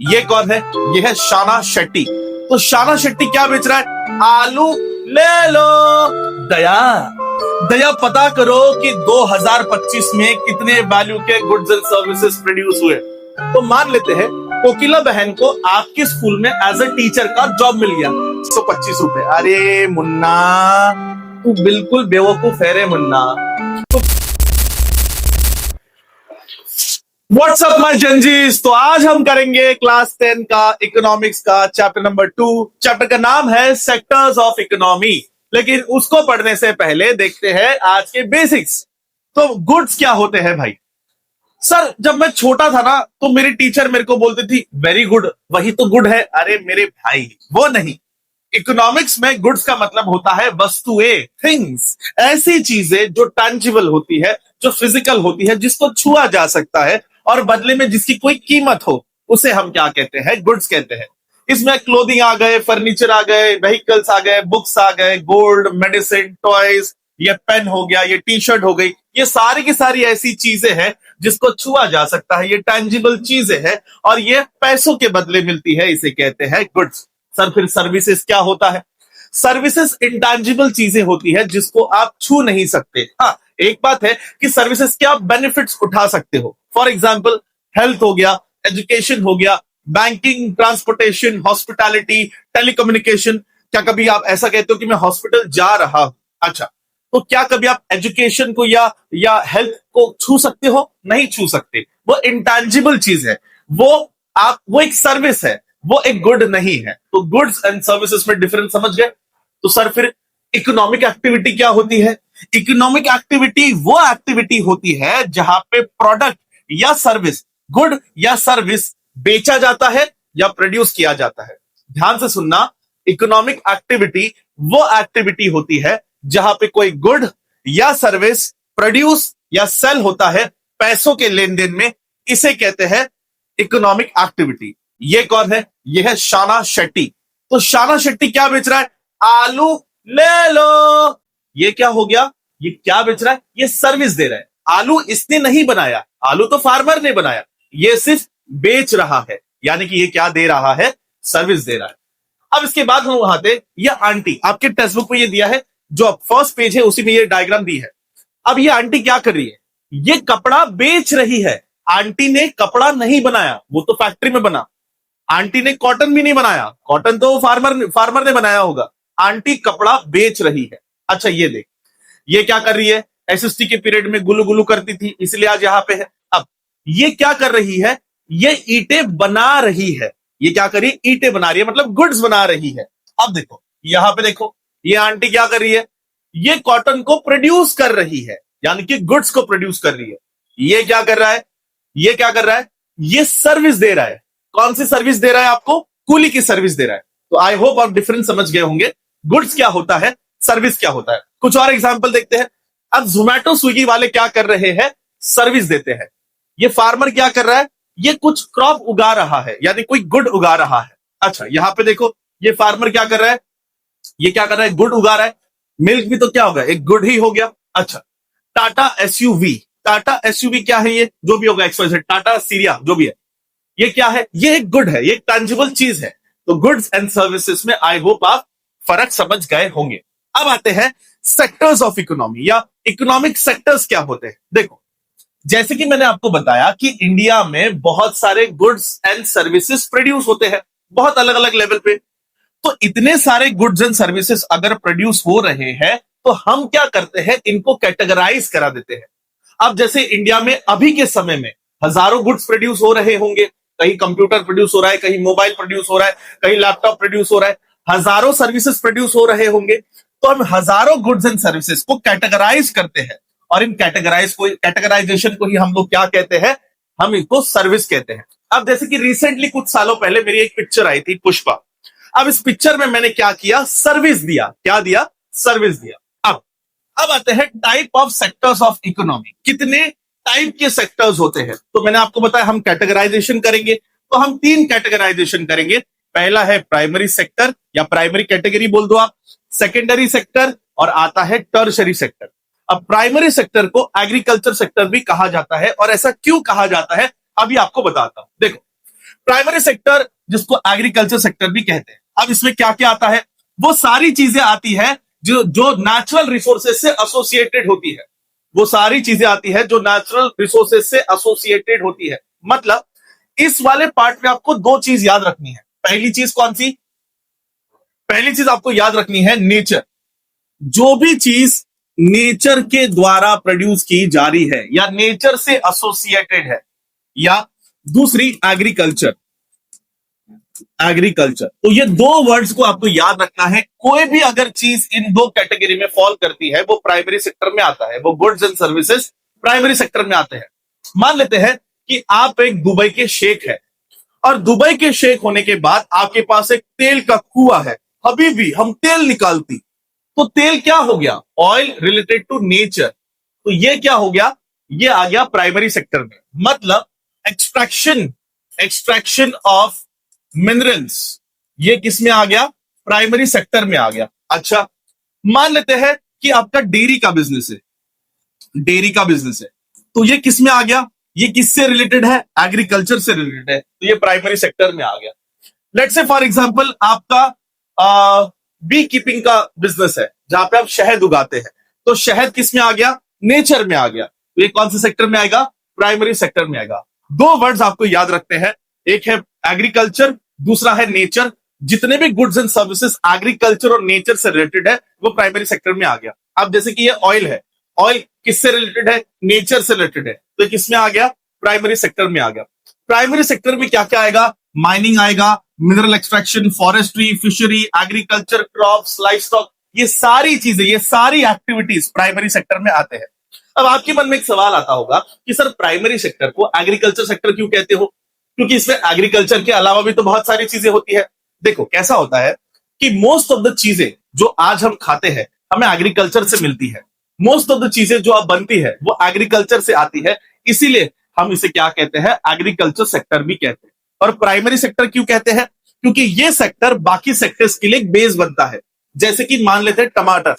ये कौन है? ये है शाना शेट्टी। तो शाना शेट्टी क्या बेच रहा है? आलू ले लो। दया दया पता करो कि 2025 में कितने वैल्यू के गुड्स एंड सर्विसेज प्रोड्यूस हुए। तो मान लेते हैं कोकिला बहन को आपके स्कूल में एज अ टीचर का जॉब मिल गया, 125 रुपए। अरे मुन्ना, तू बिल्कुल बेवकूफ है रे मुन्ना। WhatsApp my जंजीस। तो आज हम करेंगे क्लास 10 का इकोनॉमिक्स का चैप्टर नंबर 2। चैप्टर का नाम है सेक्टर्स ऑफ इकोनॉमी। लेकिन उसको पढ़ने से पहले देखते हैं आज के बेसिक्स। तो गुड्स क्या होते हैं भाई? सर, जब मैं छोटा था ना तो मेरी टीचर मेरे को बोलती थी वेरी गुड, वही तो गुड है। अरे मेरे भाई, वो नहीं। इकोनॉमिक्स में गुड्स का मतलब होता है वस्तुएं, थिंग्स, ऐसी चीजें जो टैंजिबल होती है, जो फिजिकल होती है, जिसको छुआ जा सकता है और बदले में जिसकी कोई कीमत हो, उसे हम क्या कहते हैं? गुड्स कहते हैं। इसमें क्लोथिंग आ गए, फर्नीचर आ गए, व्हीकल्स आ गए, बुक्स आ गए, गोल्ड, मेडिसिन, टॉयज, ये पेन हो गया, ये टी शर्ट हो गई, ये सारी की सारी ऐसी चीजें हैं जिसको छुआ जा सकता है। ये टैंजिबल चीजें हैं और ये पैसों के बदले मिलती है, इसे कहते हैं गुड्स। सर, फिर सर्विसेज क्या होता है? सर्विसेज इंटैंजिबल चीजें होती है जिसको आप छू नहीं सकते। हाँ, एक बात है कि सर्विसेज के आप बेनिफिट्स उठा सकते हो। फॉर एग्जाम्पल, हेल्थ हो गया, एजुकेशन हो गया, बैंकिंग, ट्रांसपोर्टेशन, हॉस्पिटैलिटी, टेलीकम्युनिकेशन। क्या कभी आप ऐसा कहते हो कि मैं हॉस्पिटल जा रहा हूं? अच्छा, तो क्या कभी आप एजुकेशन को या हेल्थ को छू सकते हो? नहीं छू सकते। वो इंटैंजिबल चीज है, वो एक सर्विस है, वो एक गुड नहीं है। तो गुड्स एंड सर्विसेज में डिफरेंस समझ गए? तो सर, फिर इकोनॉमिक एक्टिविटी क्या होती है? इकोनॉमिक एक्टिविटी वो एक्टिविटी होती है जहां पे प्रोडक्ट या सर्विस, गुड या सर्विस बेचा जाता है या प्रोड्यूस किया जाता है। ध्यान से सुनना, इकोनॉमिक एक्टिविटी वो एक्टिविटी होती है जहां पे कोई गुड या सर्विस प्रोड्यूस या सेल होता है पैसों के लेन देन में। इसे कहते हैं इकोनॉमिक एक्टिविटी। ये कौन है? ये है शाना शेट्टी। तो शाना शेट्टी क्या बेच रहा है? आलू ले लो। ये क्या हो गया? ये क्या बेच रहा है? ये सर्विस दे रहा है। आलू इसने नहीं बनाया, आलू तो फार्मर ने बनाया, ये सिर्फ बेच रहा है। यानी कि ये क्या दे रहा है? सर्विस दे रहा है। अब इसके बाद हम आते, ये आंटी आपके टेक्स्ट बुक में ये दिया है, जो फर्स्ट पेज है उसी में ये डायग्राम दी है। अब ये आंटी क्या कर रही है? ये कपड़ा बेच रही है। आंटी ने कपड़ा नहीं बनाया, वो तो फैक्ट्री में बना। आंटी ने कॉटन भी नहीं बनाया, कॉटन तो फार्मर ने बनाया होगा। आंटी कपड़ा बेच रही है। अच्छा, ये देख, ये क्या कर रही है? एसएसटी के पीरियड में गुल्लू गुल्लू करती थी, इसलिए आज यहां पे है। अब ये क्या कर रही है? ये ईंटें बना रही है। ये क्या कर रही है? ईंटें बना रही है, मतलब गुड्स बना रही है। अब देखो, यहां पे देखो, ये आंटी क्या कर रही है? ये कॉटन को प्रोड्यूस कर रही है, यानी कि गुड्स को प्रोड्यूस कर रही है। ये क्या कर रहा है? ये क्या कर रहा है? ये सर्विस दे रहा है। कौन सी सर्विस दे रहा है आपको? कूली की सर्विस दे रहा है। तो आई होप आप डिफरेंस समझ गए होंगे। गुड्स क्या होता है, सर्विस क्या होता है। कुछ और एग्जांपल देखते हैं। अब जोमैटो स्विगी वाले क्या कर रहे हैं? सर्विस देते हैं। ये फार्मर क्या कर रहा है? ये कुछ क्रॉप उगा रहा है, यानी कोई गुड उगा रहा है। अच्छा, यहां पे देखो, ये फार्मर क्या कर रहा है? ये क्या कर रहा है? गुड उगा रहा है। मिल्क भी तो क्या होगा? एक गुड ही हो गया। अच्छा, टाटा एसयूवी, टाटा एसयूवी क्या है? ये जो भी होगा, एक्सवाइजेड, टाटा सीरिया, जो भी है, ये क्या है? ये एक गुड है, ये एक टैंजिबल चीज है। तो गुड्स एंड सर्विसेज में आई होप आप फर्क समझ गए होंगे। अब आते हैं सेक्टर्स ऑफ इकोनॉमी, या इकोनॉमिक सेक्टर्स क्या होते हैं। देखो, जैसे कि मैंने आपको बताया कि इंडिया में बहुत सारे गुड्स एंड सर्विसेज प्रोड्यूस होते हैं, बहुत अलग अलग लेवल पे। तो इतने सारे गुड्स एंड सर्विसेज अगर प्रोड्यूस हो रहे हैं तो हम क्या करते हैं? इनको कैटेगराइज करा देते हैं। अब जैसे इंडिया में अभी के समय में हजारों गुड्स प्रोड्यूस हो रहे होंगे, कहीं कंप्यूटर प्रोड्यूस हो रहा है, कहीं मोबाइल प्रोड्यूस हो रहा है, कहीं लैपटॉप प्रोड्यूस हो रहा है, हजारों सर्विसेज प्रोड्यूस हो रहे होंगे। तो हम हजारों गुड्स एंड सर्विसेज को कैटेगराइज करते हैं और इन कैटेगराइजेशन को ही हम लोग क्या कहते हैं? हम इनको सर्विस कहते हैं। अब जैसे कि रिसेंटली कुछ सालों पहले मेरी एक पिक्चर आई थी, पुष्पा। अब इस पिक्चर में मैंने क्या किया? सर्विस दिया। क्या दिया? सर्विस दिया। अब आते हैं type of sectors of economy. कितने टाइप के सेक्टर्स होते हैं? तो मैंने आपको बताया हम कैटेगराइजेशन करेंगे, तो हम 3 कैटेगराइजेशन करेंगे। पहला है प्राइमरी सेक्टर, या प्राइमरी कैटेगरी बोल दो आप, सेकेंडरी सेक्टर, और आता है टर्शरी सेक्टर। अब प्राइमरी सेक्टर को एग्रीकल्चर सेक्टर भी कहा जाता है, और ऐसा क्यों कहा जाता है अभी आपको बताता हूं। देखो, प्राइमरी सेक्टर जिसको एग्रीकल्चर सेक्टर भी कहते हैं। अब इसमें क्या क्या आता है, वो सारी चीजें आती है जो जो नेचुरल रिसोर्सेज से एसोसिएटेड होती है। वो सारी चीजें आती है जो नेचुरल रिसोर्सेज से एसोसिएटेड होती है। मतलब इस वाले पार्ट में आपको दो चीज याद रखनी है। पहली चीज कौन सी? पहली चीज आपको याद रखनी है नेचर। जो भी चीज नेचर के द्वारा प्रोड्यूस की जा रही है या नेचर से एसोसिएटेड है, या दूसरी एग्रीकल्चर। एग्रीकल्चर, तो ये दो वर्ड्स को आपको याद रखना है। कोई भी अगर चीज इन दो कैटेगरी में फॉल करती है वो प्राइमरी सेक्टर में आता है। वो goods and services primary sector में आते हैं। मान लेते हैं कि आप एक दुबई के शेख है, और दुबई के शेख होने के बाद आपके पास एक तेल का कुआं है। अभी भी हम तेल निकालती, तो तेल क्या हो गया? Oil related to nature. तो ये क्या हो गया? ये आ गया प्राइमरी सेक्टर में। मतलब एक्सट्रैक्शन ऑफ मिनरल्स, ये किस में आ गया? प्राइमरी सेक्टर में आ गया। अच्छा, मान लेते हैं कि आपका डेयरी का बिजनेस है। डेयरी का बिजनेस है, तो ये किस में आ गया? ये किससे रिलेटेड है? एग्रीकल्चर से रिलेटेड है, तो ये प्राइमरी सेक्टर में आ गया। लेट्स से फॉर एग्जांपल आपका बी कीपिंग का बिजनेस है, जहां पे आप शहद उगाते हैं, तो शहद किस में आ गया? नेचर में आ गया। तो ये कौन से सेक्टर में आएगा? प्राइमरी सेक्टर में आएगा। दो वर्ड्स आपको याद रखते हैं, एक है एग्रीकल्चर, दूसरा है नेचर। जितने भी गुड्स एंड सर्विसेज एग्रीकल्चर और नेचर से रिलेटेड है वो प्राइमरी सेक्टर में आ गया। अब जैसे कि ये ऑयल है, ऑयल किससे रिलेटेड है? नेचर से रिलेटेड है, तो ये किसमें आ गया? प्राइमरी सेक्टर में आ गया। प्राइमरी सेक्टर में क्या क्या आएगा? माइनिंग आएगा, mineral extraction, forestry, fishery, agriculture, crops, livestock, ये सारी चीजें, ये सारी एक्टिविटीज प्राइमरी सेक्टर में आते हैं। अब आपके मन में एक सवाल आता होगा कि सर प्राइमरी सेक्टर को एग्रीकल्चर सेक्टर क्यों कहते हो? क्योंकि इसमें एग्रीकल्चर के अलावा भी तो बहुत सारी चीजें होती है। देखो कैसा होता है कि मोस्ट ऑफ द चीजें जो आज हम खाते हैं हमें एग्रीकल्चर से मिलती है। मोस्ट ऑफ द चीजें जो अब बनती है वो एग्रीकल्चर से आती है, इसीलिए हम इसे क्या कहते हैं? एग्रीकल्चर सेक्टर भी कहते हैं। और प्राइमरी सेक्टर क्यों कहते हैं? क्योंकि ये सेक्टर बाकी सेक्टर्स के लिए एक बेस बनता है। जैसे कि मान लेते हैं टमाटर,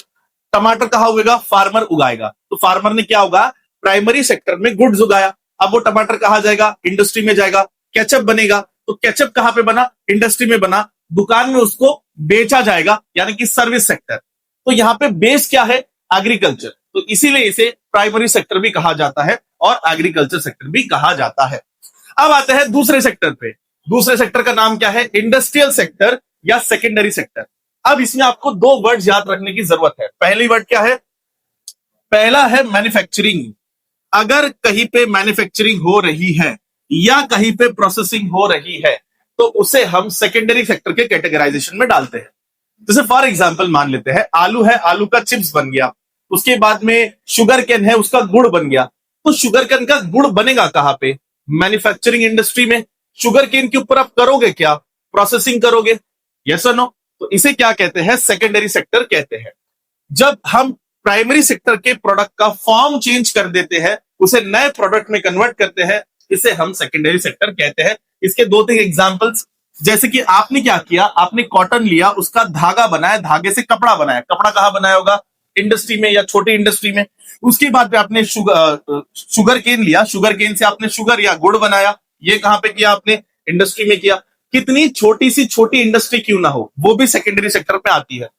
टमाटर कहां उगेगा? फार्मर उगाएगा, तो फार्मर ने क्या उगा? प्राइमरी सेक्टर में गुड्स उगाया। अब वो टमाटर कहां जाएगा? इंडस्ट्री में जाएगा। केचप बनेगा, तो केचप कहां पे बना? इंडस्ट्री में बना। दुकान में उसको बेचा जाएगा, यानी कि सर्विस सेक्टर। तो यहां पे बेस क्या है? एग्रीकल्चर। तो इसीलिए इसे प्राइमरी सेक्टर भी कहा जाता है और एग्रीकल्चर सेक्टर भी कहा जाता है। अब आते हैं दूसरे सेक्टर पे। दूसरे सेक्टर का नाम क्या है? इंडस्ट्रियल सेक्टर या सेकेंडरी सेक्टर। अब इसमें आपको दो वर्ड याद रखने की जरूरत है। पहली वर्ड क्या है? पहला है मैन्युफैक्चरिंग। अगर कहीं पे मैन्युफैक्चरिंग हो रही है या कहीं पे प्रोसेसिंग हो रही है तो उसे हम सेकेंडरी सेक्टर के कैटेगराइजेशन में डालते हैं। जैसे फॉर एग्जांपल मान लेते हैं आलू है, आलू का चिप्स बन गया। उसके बाद में शुगर केन है, उसका गुड़ बन गया। तो शुगर केन का गुड़ बनेगा कहां पे? मैन्युफैक्चरिंग इंडस्ट्री में। शुगर केन के ऊपर आप करोगे क्या? प्रोसेसिंग करोगे। यस और नो? तो इसे क्या कहते हैं? सेकेंडरी सेक्टर कहते हैं। जब हम प्राइमरी सेक्टर के प्रोडक्ट का फॉर्म चेंज कर देते हैं, उसे नए प्रोडक्ट में कन्वर्ट करते हैं, इसे हम सेकेंडरी सेक्टर कहते हैं। इसके दो तीन एग्जांपल्स, जैसे कि आपने क्या किया? आपने कॉटन लिया, उसका धागा बनाया, धागे से कपड़ा बनाया। कपड़ा कहां बनाया होगा? इंडस्ट्री में या छोटी इंडस्ट्री में। उसके बाद में आपने शुगर केन लिया, शुगर केन से आपने शुगर या गुड़ बनाया। ये कहां पे किया आपने? इंडस्ट्री में किया। कितनी छोटी सी छोटी इंडस्ट्री क्यों ना हो, वो भी सेकेंडरी सेक्टर में आती है।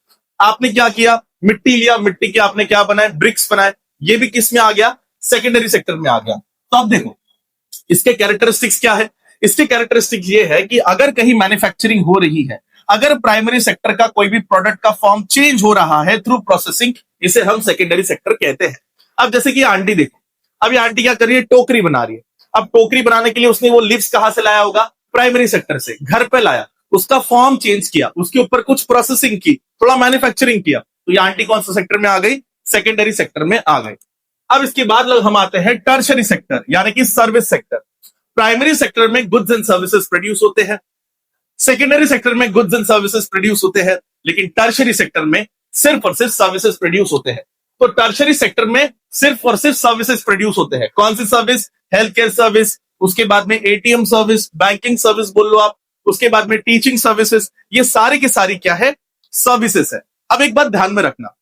आपने क्या किया? मिट्टी लिया, मिट्टी के आपने क्या बनाया? ब्रिक्स बनाए। ये भी किस में आ गया? सेकेंडरी सेक्टर में आ गया। तो अब देखो इसके कैरेक्टरिस्टिक्स क्या है। इसके कैरेक्टरिस्टिक्स ये है कि अगर कहीं मैन्युफैक्चरिंग हो रही है, अगर प्राइमरी सेक्टर का कोई भी प्रोडक्ट का फॉर्म चेंज हो रहा है थ्रू प्रोसेसिंग, इसे हम सेकेंडरी सेक्टर कहते हैं। अब जैसे कि आंटी देखो, अब ये आंटी क्या कर रही है? टोकरी बना रही है। अब टोकरी बनाने के लिए उसने वो लिव्स कहां से लाया होगा? प्राइमरी सेक्टर से। घर पे लाया, उसका फॉर्म चेंज किया, उसके ऊपर कुछ प्रोसेसिंग की, थोड़ा मैन्युफैक्चरिंग किया, तो ये आंटी कौन सा सेक्टर में आ गई? सेकेंडरी सेक्टर में आ गई। अब इसके बाद हम आते हैं टर्शरी सेक्टर, यानी कि सर्विस सेक्टर। प्राइमरी सेक्टर में गुड्स एंड सर्विसेज प्रोड्यूस होते हैं, सेकेंडरी सेक्टर में गुड्स एंड सर्विसेज प्रोड्यूस होते हैं, लेकिन टर्शरी सेक्टर में सिर्फ और सिर्फ सर्विसेज प्रोड्यूस होते हैं। तो टर्शरी सेक्टर में सिर्फ और सिर्फ सर्विसेज प्रोड्यूस होते हैं। कौन सी सर्विस? हेल्थ केयर सर्विस, उसके बाद में एटीएम सर्विस, बैंकिंग सर्विस बोल लो आप, उसके बाद में टीचिंग सर्विसेज। ये सारी की सारी क्या है? सर्विसेज है। अब एक बात ध्यान में रखना,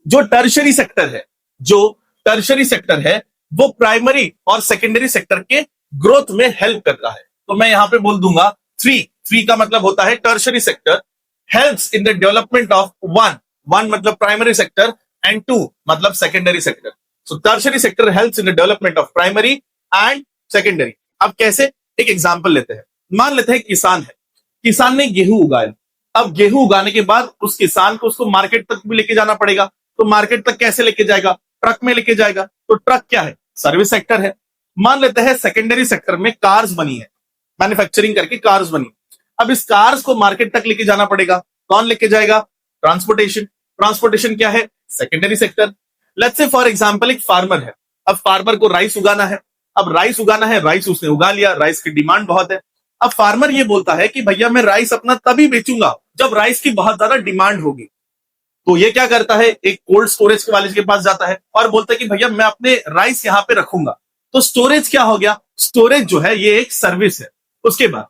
जो टर्शरी सेक्टर है, जो टर्शरी सेक्टर है वो प्राइमरी और सेकेंडरी सेक्टर के ग्रोथ में हेल्प करता है। तो मैं यहां पे बोल दूंगा थ्री का मतलब होता है tertiary sector helps in the development of one मतलब प्राइमरी सेक्टर एंड टू मतलब secondary sector. So tertiary sector helps in the development of primary and secondary. अब कैसे, एक एग्जांपल लेते हैं। मान लेते हैं किसान है, किसान ने गेहूं उगाया। अब गेहूं उगाने के बाद उस किसान को उसको मार्केट तक भी लेके जाना पड़ेगा। तो मार्केट तक कैसे लेके जाएगा? ट्रक में लेके जाएगा। तो ट्रक क्या है? सर्विस सेक्टर है। मान लेते हैं सेकेंडरी सेक्टर में कार्स बनी है, मैन्युफैक्चरिंग करके कार्स बनी। अब इस कार्स को मार्केट तक लेके जाना पड़ेगा। कौन लेके जाएगा? ट्रांसपोर्टेशन। ट्रांसपोर्टेशन क्या है? Secondary sector. Let's say for example एक फार्मर है। अब फार्मर को राइस उगाना है। अब राइस उगाना है, राइस उसने उगा लिया, राइस की डिमांड बहुत है। अब फार्मर ये बोलता है कि भैया मैं राइस अपना तभी बेचूंगा जब राइस की बहुत ज्यादा डिमांड होगी। तो ये क्या करता है, एक कोल्ड स्टोरेज के वाले के पास जाता है और बोलता है कि भैया मैं अपने राइस यहां पे रखूंगा। तो स्टोरेज क्या हो गया? स्टोरेज जो है ये एक सर्विस है। उसके बाद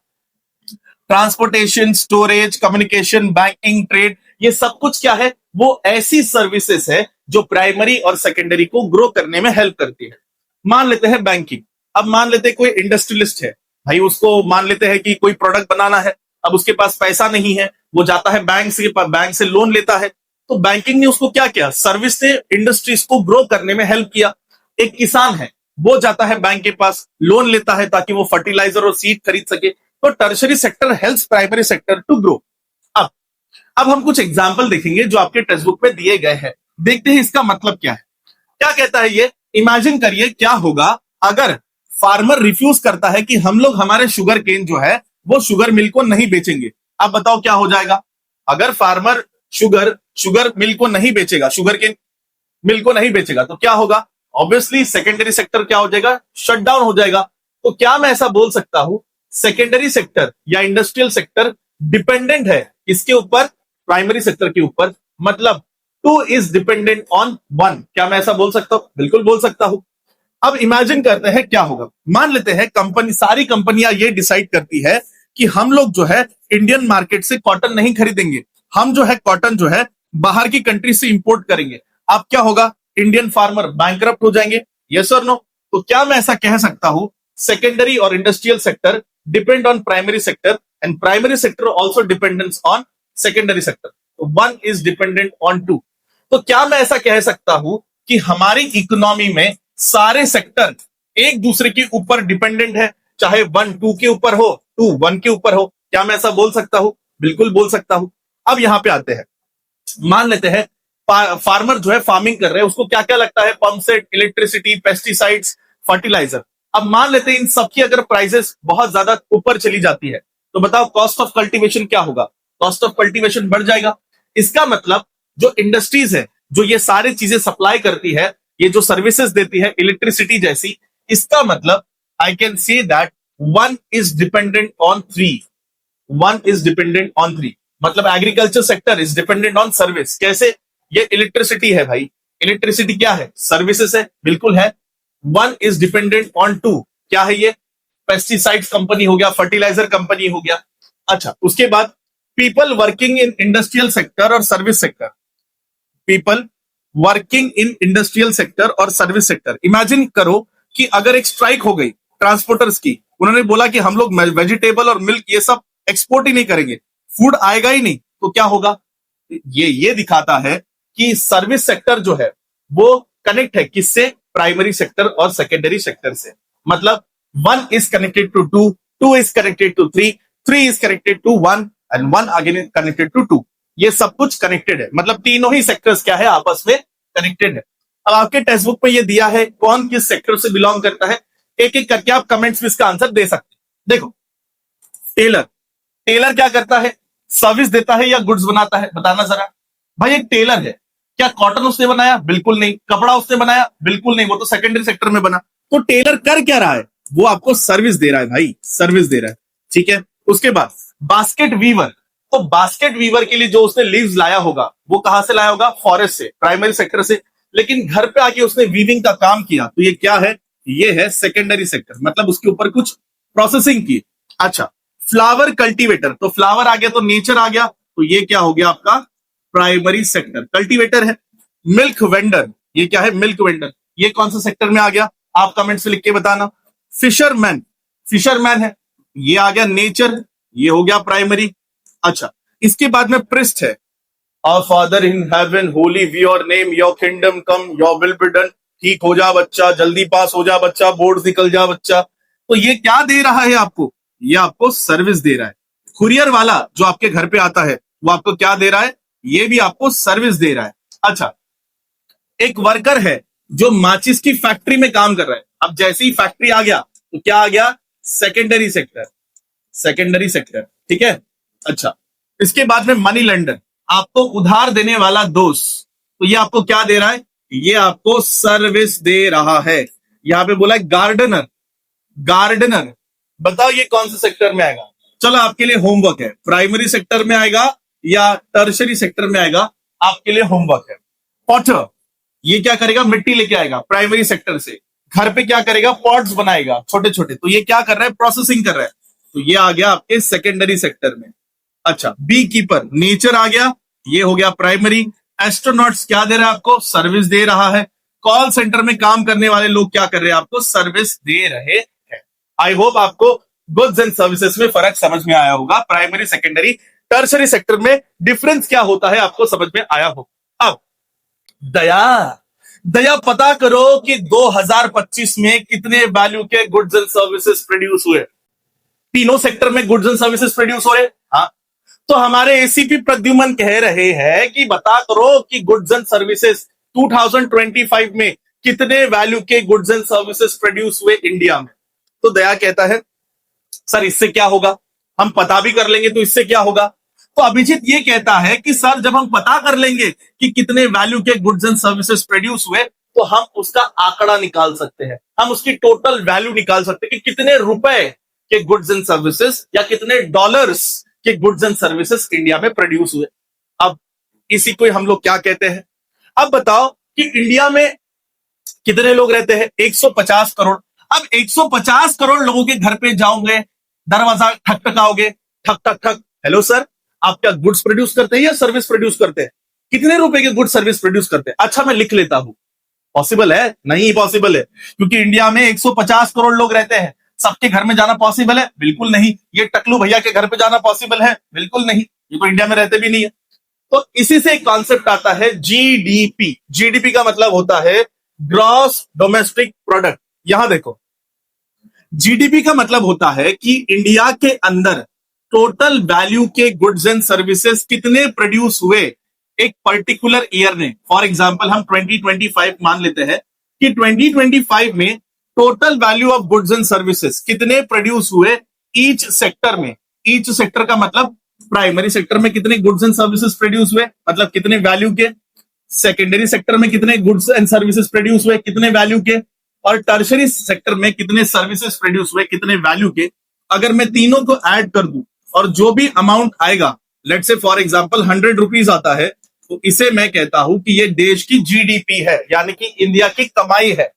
transportation, storage, communication, banking, trade, ये सब कुछ क्या है? वो ऐसी सर्विसेज है जो प्राइमरी और सेकेंडरी को ग्रो करने में हेल्प करती है। मान लेते हैं बैंकिंग। अब मान लेते हैं कोई इंडस्ट्रियलिस्ट है भाई, उसको मान लेते हैं कि कोई प्रोडक्ट बनाना है। अब उसके पास पैसा नहीं है, वो जाता है बैंक से लोन लेता है। तो बैंकिंग ने उसको क्या किया? सर्विस से इंडस्ट्रीज को ग्रो करने में हेल्प किया। एक किसान है, वो जाता है बैंक के पास, लोन लेता है ताकि वो फर्टिलाइजर और सीड खरीद सके। तो tertiary sector helps primary sector to grow. अब अब हम कुछ एग्जांपल देखेंगे जो आपके टेक्स्ट बुक में दिए गए हैं। देखते हैं इसका मतलब क्या है। क्या कहता है ये? इमेजिन करिए क्या होगा अगर फार्मर रिफ्यूज करता है कि हम लोग हमारे शुगर केन जो है वो शुगर मिल को नहीं बेचेंगे। अब बताओ क्या हो जाएगा? अगर फार्मर शुगर मिल को नहीं बेचेगा, शुगर केन मिल को नहीं बेचेगा, तो क्या होगा? ऑब्वियसली सेकेंडरी सेक्टर क्या हो जाएगा? शट डाउन हो जाएगा। तो क्या मैं ऐसा बोल सकता हूं सेकेंडरी सेक्टर या इंडस्ट्रियल सेक्टर डिपेंडेंट है इसके ऊपर? प्राइमरी सेक्टर के ऊपर। मतलब two is dependent on one. क्या मैं ऐसा बोल सकता हूं? बिल्कुल बोल सकता हूं। अब इमेजिन करते हैं क्या होगा। मान लेते हैं सारी कंपनियां ये डिसाइड करती है कि हम लोग जो है इंडियन मार्केट से कॉटन नहीं खरीदेंगे, हम जो है कॉटन जो है बाहर की कंट्री से इंपोर्ट करेंगे। अब क्या होगा? इंडियन फार्मर बैंकरप्ट हो जाएंगे। यस और नो? तो क्या मैं ऐसा कह सकता हूं सेकेंडरी और industrial sector depend on primary sector and primary sector also dependence on secondary sector. तो one is dependent on two. तो क्या मैं ऐसा कह सकता हूं कि हमारी इकोनॉमी में सारे सेक्टर एक दूसरे के ऊपर डिपेंडेंट है, चाहे वन टू के ऊपर हो, टू वन के ऊपर हो? क्या मैं ऐसा बोल सकता हूं? बिल्कुल बोल सकता हूं। अब यहां पे आते हैं। मान लेते हैं फार्मर जो है फार्मिंग कर रहे हैं, उसको क्या क्या लगता है? Pump set, electricity, pesticides, fertiliser. अब मान लेते हैं इन सबकी अगर प्राइसेस बहुत ज्यादा ऊपर चली जाती है तो बताओ कॉस्ट ऑफ कल्टीवेशन क्या होगा? कॉस्ट ऑफ कल्टीवेशन बढ़ जाएगा। इसका मतलब जो इंडस्ट्रीज है जो ये सारी चीजें सप्लाई करती है, ये जो सर्विसेज देती है इलेक्ट्रिसिटी जैसी, इसका मतलब I can say that one is dependent on three. One is dependent on three मतलब agriculture sector is dependent on service. कैसे? ये इलेक्ट्रिसिटी है भाई, इलेक्ट्रिसिटी क्या है? सर्विसेज है, बिल्कुल है। One is dependent on two, क्या है ये? पेस्टिसाइड्स कंपनी हो गया, फर्टिलाइजर कंपनी हो गया। अच्छा, उसके बाद people working in industrial sector और service sector. People working in industrial sector और सर्विस सेक्टर। इमेजिन करो कि अगर एक स्ट्राइक हो गई ट्रांसपोर्टर्स की, उन्होंने बोला कि हम लोग वेजिटेबल और मिल्क ये सब एक्सपोर्ट ही नहीं करेंगे, फूड आएगा ही नहीं, तो क्या होगा? ये दिखाता है कि सर्विस सेक्टर जो है वो कनेक्ट है किससे? प्राइमरी सेक्टर और सेकेंडरी सेक्टर से। मतलब one is connected to two, two is connected to three, three is connected to one and one again is connected to two. ये सब कुछ कनेक्टेड है, मतलब तीनों ही सेक्टर्स क्या है? आपस में कनेक्टेड है। अब आपके टेक्स्ट बुक में ये दिया है कौन किस सेक्टर से बिलोंग करता है, एक एक करके आप कमेंट्स में इसका आंसर दे सकते हैं। देखो, टेलर, टेलर क्या करता है? सर्विस देता है या गुड्स बनाता है? बताना जरा भाई। एक टेलर है, क्या कॉटन उसने बनाया? बिल्कुल नहीं। कपड़ा उसने बनाया? बिल्कुल नहीं, वो तो सेकेंडरी सेक्टर में बना। तो टेलर कर क्या रहा है? वो आपको सर्विस दे रहा है भाई, सर्विस दे रहा है। ठीक है, उसके बाद बास्केट वीवर। तो बास्केट वीवर के लिए जो उसने लीव्स लाया होगा वो कहां से लाया होगा? फॉरेस्ट से, प्राइमरी सेक्टर से। लेकिन घर पे आके उसने वीविंग का काम किया, तो ये क्या है? ये है सेकेंडरी सेक्टर, मतलब उसके ऊपर कुछ प्रोसेसिंग की। अच्छा, फ्लावर कल्टीवेटर, तो फ्लावर आ गया तो नेचर आ गया, तो ये क्या हो गया आपका? प्राइमरी सेक्टर, कल्टीवेटर है। मिल्क वेंडर, ये क्या है? मिल्क वेंडर, ये कौन सा सेक्टर में आ गया? आप कमेंट से लिख के बताना। फिशरमैन, फिशरमैन है, ये आ गया नेचर, ये हो गया प्राइमरी। अच्छा, इसके बाद में पृष्ठ है, Our Father in heaven, holy be your name, your kingdom come, your will be done। ठीक हो जा बच्चा, जल्दी पास हो जा बच्चा, बोर्ड निकल जा बच्चा। तो ये क्या दे रहा है आपको? ये आपको सर्विस दे रहा है। कुरियर वाला जो आपके घर पे आता है वो आपको क्या दे रहा है? ये भी आपको सर्विस दे रहा है। अच्छा, एक वर्कर है जो माचिस की फैक्ट्री में काम कर रहा है। अब जैसे ही फैक्ट्री आ गया तो क्या आ गया? सेकेंडरी सेक्टर, सेकेंडरी सेक्टर, ठीक है। अच्छा, इसके बाद में मनी लेंडर, आपको उधार देने वाला दोस्त, तो ये आपको क्या दे रहा है? ये आपको सर्विस दे रहा है। यहां पे बोला है गार्डनर, गार्डनर, बताओ ये कौन से सेक्टर में आएगा? चलो आपके लिए होमवर्क है, प्राइमरी सेक्टर में आएगा या टर्शरी सेक्टर में आएगा, आपके लिए होमवर्क है। पॉटर, ये क्या करेगा? मिट्टी लेके आएगा प्राइमरी सेक्टर से, घर पे क्या करेगा? पॉट्स बनाएगा छोटे छोटे, तो ये क्या कर रहा है? प्रोसेसिंग कर रहा है, तो ये आ गया आपके सेकेंडरी सेक्टर में। अच्छा, बी कीपर, नेचर आ गया, ये हो गया प्राइमरी। एस्ट्रोनॉट्स क्या दे रहा है आपको? सर्विस दे रहा है। कॉल सेंटर में काम करने वाले लोग क्या कर रहे हैं? आपको सर्विस दे रहे हैं। आई होप आपको गुड्स एंड सर्विसेज में फर्क समझ में आया होगा। प्राइमरी, सेकेंडरी, टर्शरी सेक्टर में डिफरेंस क्या होता है आपको समझ में आया हो। अब दया, दया पता करो कि 2025 में कितने वैल्यू के गुड्स एंड सर्विसेज प्रोड्यूस हुए। तीनों सेक्टर में गुड्स एंड सर्विसेज प्रोड्यूस हो रहे। हाँ, तो हमारे एसीपी प्रद्युमन कह रहे हैं कि बता करो कि गुड्स एंड सर्विसेज 2025 में कितने वैल्यू के गुड्स एंड सर्विसेज प्रोड्यूस हुए इंडिया में। तो दया कहता है सर इससे क्या होगा, हम पता भी कर लेंगे तो इससे क्या होगा। तो अभिजीत ये कहता है कि सर जब हम पता कर लेंगे कि कितने वैल्यू के गुड्स एंड सर्विसेज प्रोड्यूस हुए तो हम उसका आंकड़ा निकाल सकते हैं, हम उसकी टोटल वैल्यू निकाल सकते हैं कि कितने रुपए के गुड्स एंड सर्विसेज या कितने डॉलर्स के गुड्स एंड सर्विसेज इंडिया में प्रोड्यूस हुए। अब इसी को हम लोग क्या कहते हैं? अब बताओ कि इंडिया में कितने लोग रहते हैं? 150 करोड़। अब 150 करोड़ लोगों के घर पे जाओगे, दरवाजा ठकठकाओगे, ठक ठक ठक, हेलो सर आप क्या गुड्स प्रोड्यूस करते हैं या सर्विस प्रोड्यूस करते हैं? कितने रुपए के गुड्स सर्विस प्रोड्यूस करते हैं? अच्छा मैं लिख लेता हूं। पॉसिबल है? नहीं पॉसिबल है, क्योंकि इंडिया में 150 करोड़ लोग रहते हैं। सबके घर में जाना पॉसिबल है? बिल्कुल नहीं। ये टकलू भैया के घर पे जाना पॉसिबल है? बिल्कुल नहीं, ये तो इंडिया में रहते भी नहीं है। तो इसी से एक कॉन्सेप्ट आता है जीडीपी। जीडीपी का मतलब होता है ग्रॉस डोमेस्टिक प्रोडक्ट। यहां देखो, जीडीपी का मतलब होता है कि इंडिया के अंदर टोटल वैल्यू के गुड्स एंड सर्विसेज कितने प्रोड्यूस हुए एक पर्टिकुलर ईयर में। फॉर एग्जांपल हम 2025 मान लेते हैं कि 2025 में total value of goods and services कितने प्रोड्यूस हुए ईच सेक्टर में। ईच सेक्टर का मतलब प्राइमरी सेक्टर में कितने गुड्स एंड सर्विसेज प्रोड्यूस हुए मतलब कितने वैल्यू के, सेकेंडरी सेक्टर में कितने गुड्स एंड सर्विसेज प्रोड्यूस हुए कितने वैल्यू के, और टर्शरी सेक्टर में कितने सर्विसेज प्रोड्यूस हुए कितने वैल्यू के। अगर मैं तीनों को ऐड कर दूं और जो भी अमाउंट आएगा, लेट से फॉर एग्जांपल 100 रुपीज आता है, तो इसे मैं कहता हूं कि ये देश की जीडीपी है, यानी कि इंडिया की कमाई है।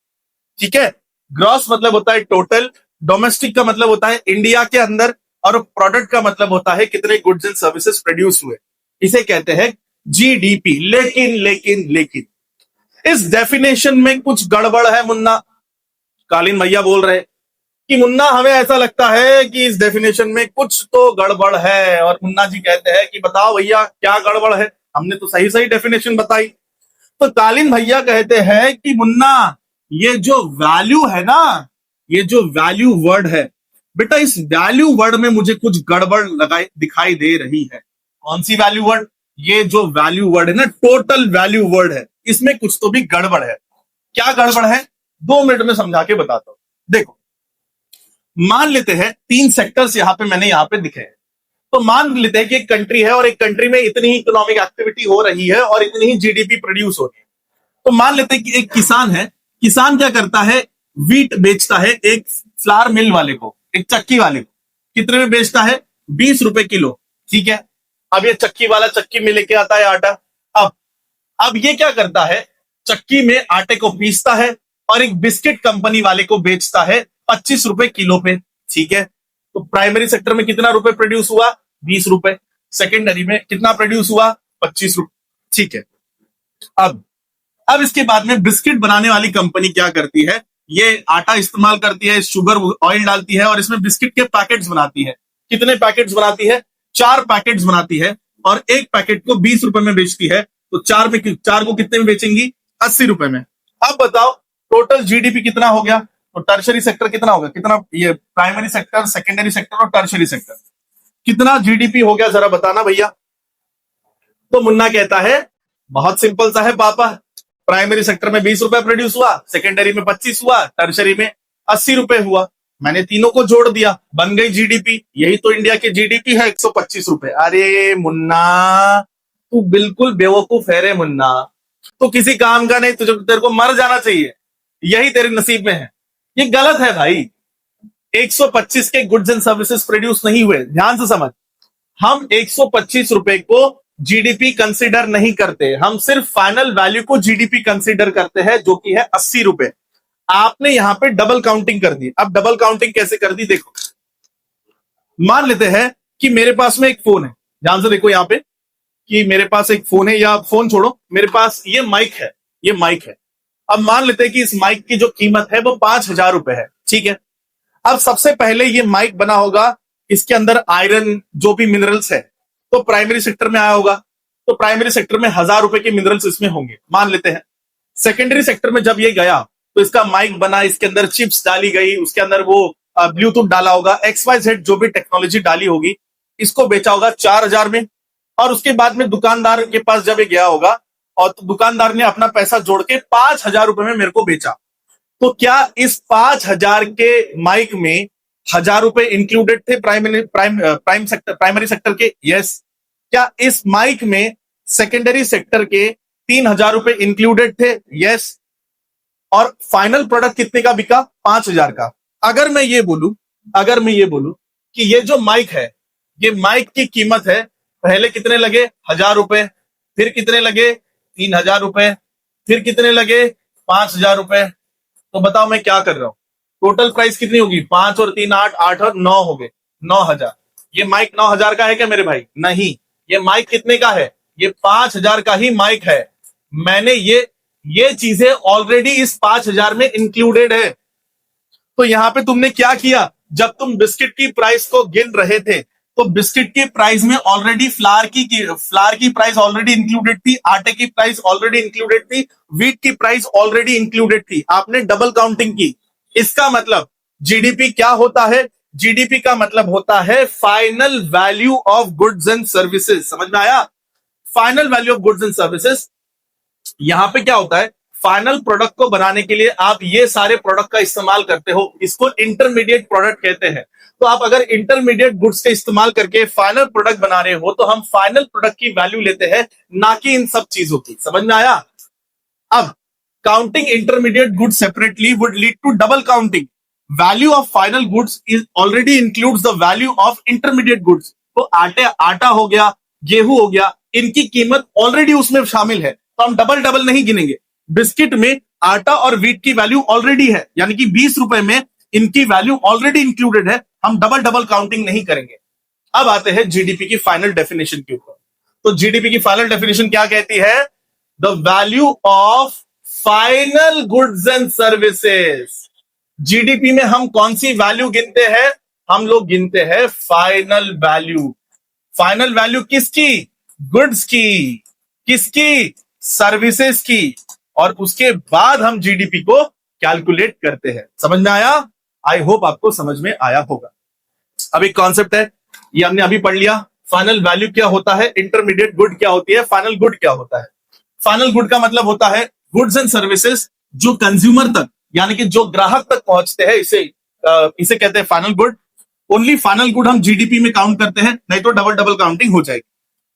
ठीक है, ग्रॉस मतलब होता है टोटल, डोमेस्टिक का मतलब होता है इंडिया के अंदर, और प्रोडक्ट का मतलब होता है कितने गुड्स एंड सर्विसेज प्रोड्यूस हुए, इसे कहते हैं जीडीपी। लेकिन लेकिन लेकिन इस डेफिनेशन में कुछ गड़बड़ है मुन्ना। कालीन भैया बोल रहे कि मुन्ना हमें ऐसा लगता है कि इस डेफिनेशन में कुछ तो गड़बड़ है, और मुन्ना जी कहते हैं कि बताओ भैया क्या गड़बड़ है, हमने तो सही सही डेफिनेशन बताई। तो कालीन भैया कहते हैं कि मुन्ना ये जो वैल्यू है ना, ये जो वैल्यू वर्ड है बेटा, इस वैल्यू वर्ड में मुझे कुछ गड़बड़ लगाई दिखाई दे रही है। कौन सी वैल्यू वर्ड? ये जो वैल्यू वर्ड है ना, टोटल वैल्यू वर्ड है, इसमें कुछ तो भी गड़बड़ है। क्या गड़बड़ है? 2 मिनट में समझा के बताता हूं। देखो, मान लेते हैं 3 सेक्टर्स यहां पे मैंने यहां पे दिखे हैं। तो मान लेते हैं कि एक कंट्री है और एक कंट्री में इतनी ही इकोनॉमिक एक्टिविटी हो रही है और इतनी ही जीडीपी प्रोड्यूस हो रही है। तो मान लेते हैं कि एक किसान है, किसान क्या करता है, वीट बेचता है एक फ्लावर मिल वाले को, एक चक्की वाले को। कितने में बेचता है? 20 रुपए किलो। ठीक है, अब ये चक्की वाला चक्की में लेके आता है आटा। अब ये क्या करता है, चक्की में आटे को पीसता है और एक बिस्किट कंपनी वाले को बेचता है 25 रुपए किलो पे। ठीक है, तो प्राइमरी सेक्टर में कितना रुपए प्रोड्यूस हुआ? 20 रुपए। सेकेंडरी में कितना प्रोड्यूस हुआ? 25 रुपए। ठीक है, अब इसके बाद में बिस्किट बनाने वाली कंपनी क्या करती है, ये आटा इस्तेमाल करती है, शुगर ऑयल डालती है और इसमें बिस्किट के पैकेट्स बनाती है। कितने पैकेट्स बनाती है? 4 पैकेट्स बनाती है और एक पैकेट को 20 रुपए में बेचती है। तो चार को कितने में बेचेंगी? 80 रुपए में। अब बताओ टोटल जीडीपी कितना हो गया? तो टर्शरी सेक्टर कितना होगा? कितना? ये प्राइमरी सेक्टर, सेकेंडरी सेक्टर और टर्शरी सेक्टर, कितना जीडीपी हो गया जरा बताना भैया। तो मुन्ना कहता है बहुत सिंपल सा है पापा, प्राइमरी सेक्टर में 20 रुपए प्रोड्यूस हुआ, सेकेंडरी में 25 हुआ, टर्शरी में 80 रुपए हुआ। मैंने तीनों को जोड़ दिया, बन गई जीडीपी। यही तो इंडिया की जीडीपी है, 125 रुपए। अरे मुन्ना तू बिल्कुल बेवकूफ है रे मुन्ना, तो किसी काम का नहीं, तुझे तेरे को मर जाना चाहिए, यही तेरे नसीब में है। ये गलत है भाई, 125 के गुड्स एंड सर्विसेज प्रोड्यूस नहीं हुए। ध्यान से समझ, हम 125 रुपए को जीडीपी कंसीडर नहीं करते, हम सिर्फ फाइनल वैल्यू को जीडीपी कंसीडर करते हैं, जो कि है 80 रुपए। आपने यहां पे डबल काउंटिंग कर दी। अब डबल काउंटिंग कैसे कर दी देखो, मान लेते हैं कि मेरे पास में एक फोन है, ध्यान से देखो यहां पे कि मेरे पास एक फोन है, या फोन छोड़ो, मेरे पास ये माइक है, ये माइक है। अब मान लेते हैं कि इस माइक की जो कीमत है वो 5,000 रुपए है, ठीक है। अब सबसे पहले ये माइक बना होगा, इसके अंदर आयरन जो भी मिनरल्स है तो प्राइमरी सेक्टर में आया होगा, तो प्राइमरी सेक्टर में 1,000 रुपए के मिनरल्स इसमें होंगे, मान लेते हैं। सेकेंडरी सेक्टर में जब ये गया तो इसका माइक बना, इसके अंदर चिप्स डाली गई, उसके अंदर वो ब्लूटूथ डाला होगा, XYZ जो भी टेक्नोलॉजी डाली होगी, इसको बेचा होगा 4,000 में। और उसके बाद में दुकानदार के पास जब ये गया होगा और तो दुकानदार ने अपना पैसा जोड़ के 5,000 रुपए में मेरे को बेचा। तो क्या इस 5,000 के माइक में 1,000 रुपए इंक्लूडेड थे प्राइमरी सेक्टर के? यस। क्या इस माइक में सेकेंडरी सेक्टर के 3,000 रुपए इंक्लूडेड थे? यस। और फाइनल प्रोडक्ट कितने का बिका? 5,000 का। अगर मैं ये बोलूं कि ये जो माइक है, ये माइक की कीमत है, पहले कितने लगे? 1,000 रुपए, फिर कितने लगे? 3,000 रुपए, फिर कितने लगे? 5,000 रुपए। तो बताओ मैं क्या कर रहा हूं? टोटल प्राइस कितनी होगी? 5 और 3 8, 8 और 9 हो गए, 9,000। ये माइक 9,000 का है क्या मेरे भाई? नहीं। ये माइक कितने का है? ये 5,000 का ही माइक है। मैंने ये चीजें ऑलरेडी इस 5,000 में इंक्लूडेड है। तो यहां पे तुमने क्या किया? जब तुम बिस्किट की प्राइस को गिन रहे थे तो बिस्किट के प्राइस में ऑलरेडी फ्लावर की प्राइस ऑलरेडी इंक्लूडेड थी, आटे की प्राइस ऑलरेडी इंक्लूडेड थी, व्हीट की प्राइस ऑलरेडी इंक्लूडेड थी। आपने डबल काउंटिंग की। इसका मतलब जीडीपी क्या होता है? जीडीपी का मतलब होता है final value of goods and services. समझ में आया? Final value of goods and services. यहां पे क्या होता है? फाइनल प्रोडक्ट को बनाने के लिए आप ये सारे प्रोडक्ट का इस्तेमाल करते हो, इसको इंटरमीडिएट प्रोडक्ट कहते हैं। तो आप अगर इंटरमीडिएट गुड्स का इस्तेमाल करके फाइनल प्रोडक्ट बना रहे हो तो हम फाइनल प्रोडक्ट की वैल्यू लेते हैं, ना कि इन सब चीजों की। समझ में आया? अब counting intermediate goods separately would lead to double counting. Value of final goods is already includes the value of intermediate goods. तो आटा हो गया, गेहूं हो गया, इनकी कीमत ऑलरेडी उसमें शामिल है, तो हम डबल डबल नहीं गिनेंगे। बिस्किट में आटा और व्हीट की वैल्यू ऑलरेडी है, यानी कि 20 रुपए में इनकी वैल्यू ऑलरेडी इंक्लूडेड है, हम डबल डबल काउंटिंग नहीं करेंगे। अब आते हैं जीडीपी की फाइनल डेफिनेशन के ऊपर। तो जीडीपी की फाइनल डेफिनेशन क्या कहती है? The value of final goods and services. GDP में हम कौन सी वैल्यू गिनते हैं? हम लोग गिनते हैं फाइनल वैल्यू। फाइनल वैल्यू किसकी? गुड्स की। किसकी? सर्विसेज की। और उसके बाद हम जीडीपी को कैलकुलेट करते हैं। समझ में आया? आई होप आपको समझ में आया होगा। अब एक कॉन्सेप्ट है, ये हमने अभी पढ़ लिया। फाइनल वैल्यू क्या होता है, इंटरमीडिएट गुड क्या होती है, फाइनल गुड क्या होता है। फाइनल गुड का मतलब होता है गुड्स एंड सर्विसेज जो कंज्यूमर तक, यानी कि जो ग्राहक तक पहुंचते हैं, इसे कहते हैं final good. Only final good हम जीडीपी में काउंट करते हैं, नहीं तो डबल डबल काउंटिंग हो जाएगी।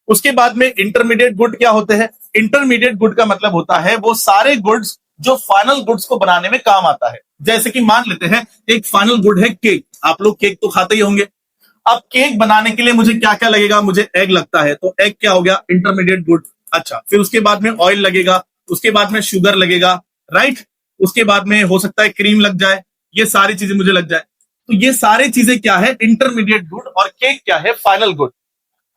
उसके बाद में इंटरमीडिएट गुड क्या होते हैं? इंटरमीडिएट गुड का मतलब होता है वो सारे गुड्स जो फाइनल गुड्स को बनाने में काम आता है। जैसे कि मान लेते हैं एक फाइनल गुड है केक। आप लोग केक तो खाते ही होंगे। अब केक बनाने के लिए मुझे क्या क्या लगेगा? मुझे एग लगता है, तो एग क्या हो गया? Intermediate good. अच्छा, फिर उसके बाद में ऑयल लगेगा, उसके बाद में शुगर लगेगा, राइट। उसके बाद में हो सकता है क्रीम लग जाए, ये सारी चीजें मुझे लग जाए। तो ये सारी चीजें क्या है? Intermediate good. और केक क्या है? Final good.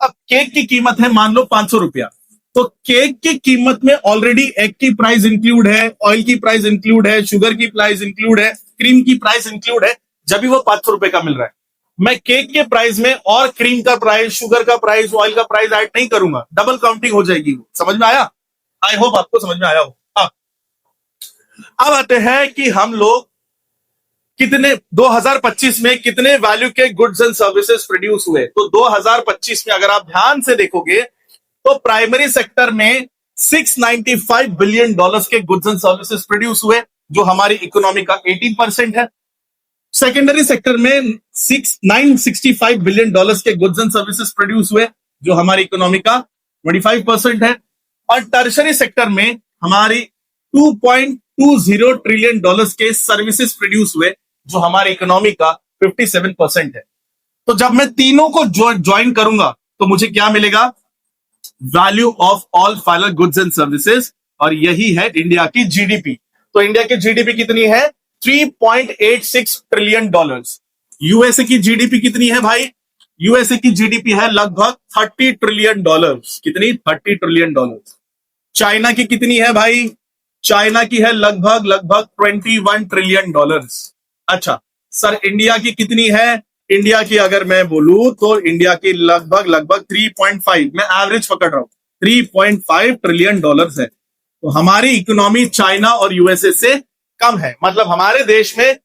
अब केक की कीमत है मान लो 500 रुपया। तो केक की कीमत में ऑलरेडी एग की प्राइस इंक्लूड है, ऑयल की प्राइस इंक्लूड है, शुगर की प्राइस इंक्लूड है, क्रीम की प्राइस इंक्लूड है, जब भी वो 500 रुपए का मिल रहा है। मैं केक के प्राइस में और क्रीम का प्राइस, शुगर का प्राइस, ऑयल का प्राइस ऐड नहीं करूंगा, डबल काउंटिंग हो जाएगी। वो समझ में आया? आई होप आपको समझ में आया हो। अब आते हैं कि हम लोग कितने 2025 में कितने वैल्यू के गुड्स एंड सर्विसेज प्रोड्यूस हुए। तो 2025 में अगर आप ध्यान से देखोगे तो प्राइमरी सेक्टर में 695 बिलियन डॉलर्स के गुड्स एंड सर्विसेज प्रोड्यूस हुए, जो हमारी इकोनॉमी का 18% है। सेकेंडरी सेक्टर में 965 बिलियन डॉलर्स के गुड्स एंड सर्विसेज प्रोड्यूस हुए, जो हमारी इकोनॉमी का 25% है। और टर्शरी सेक्टर में हमारी 2.20 ट्रिलियन डॉलर्स के सर्विसेज प्रोड्यूस हुए, जो हमारी इकोनॉमी का 57% है। तो जब मैं तीनों को ज्वाइन करूंगा तो मुझे क्या मिलेगा? Value of all final goods and services, और यही है इंडिया की जीडीपी। तो इंडिया की जीडीपी कितनी है? 3.86 ट्रिलियन डॉलर्स। यूएसए की जीडीपी कितनी है भाई? यूएसए की जीडीपी है लगभग 30 ट्रिलियन डॉलर्स। कितनी? 30 ट्रिलियन डॉलर्स। चाइना की कितनी है भाई? चाइना की है लगभग 21 ट्रिलियन डॉलर्स। अच्छा सर, इंडिया की कितनी है? इंडिया की अगर मैं बोलूं तो इंडिया की लगभग 3.5, मैं एवरेज पकड़ रहा हूं, 3.5 ट्रिलियन डॉलर्स है। तो हमारी इकोनॉमी चाइना और यूएसए से कम है, मतलब हमारे देश में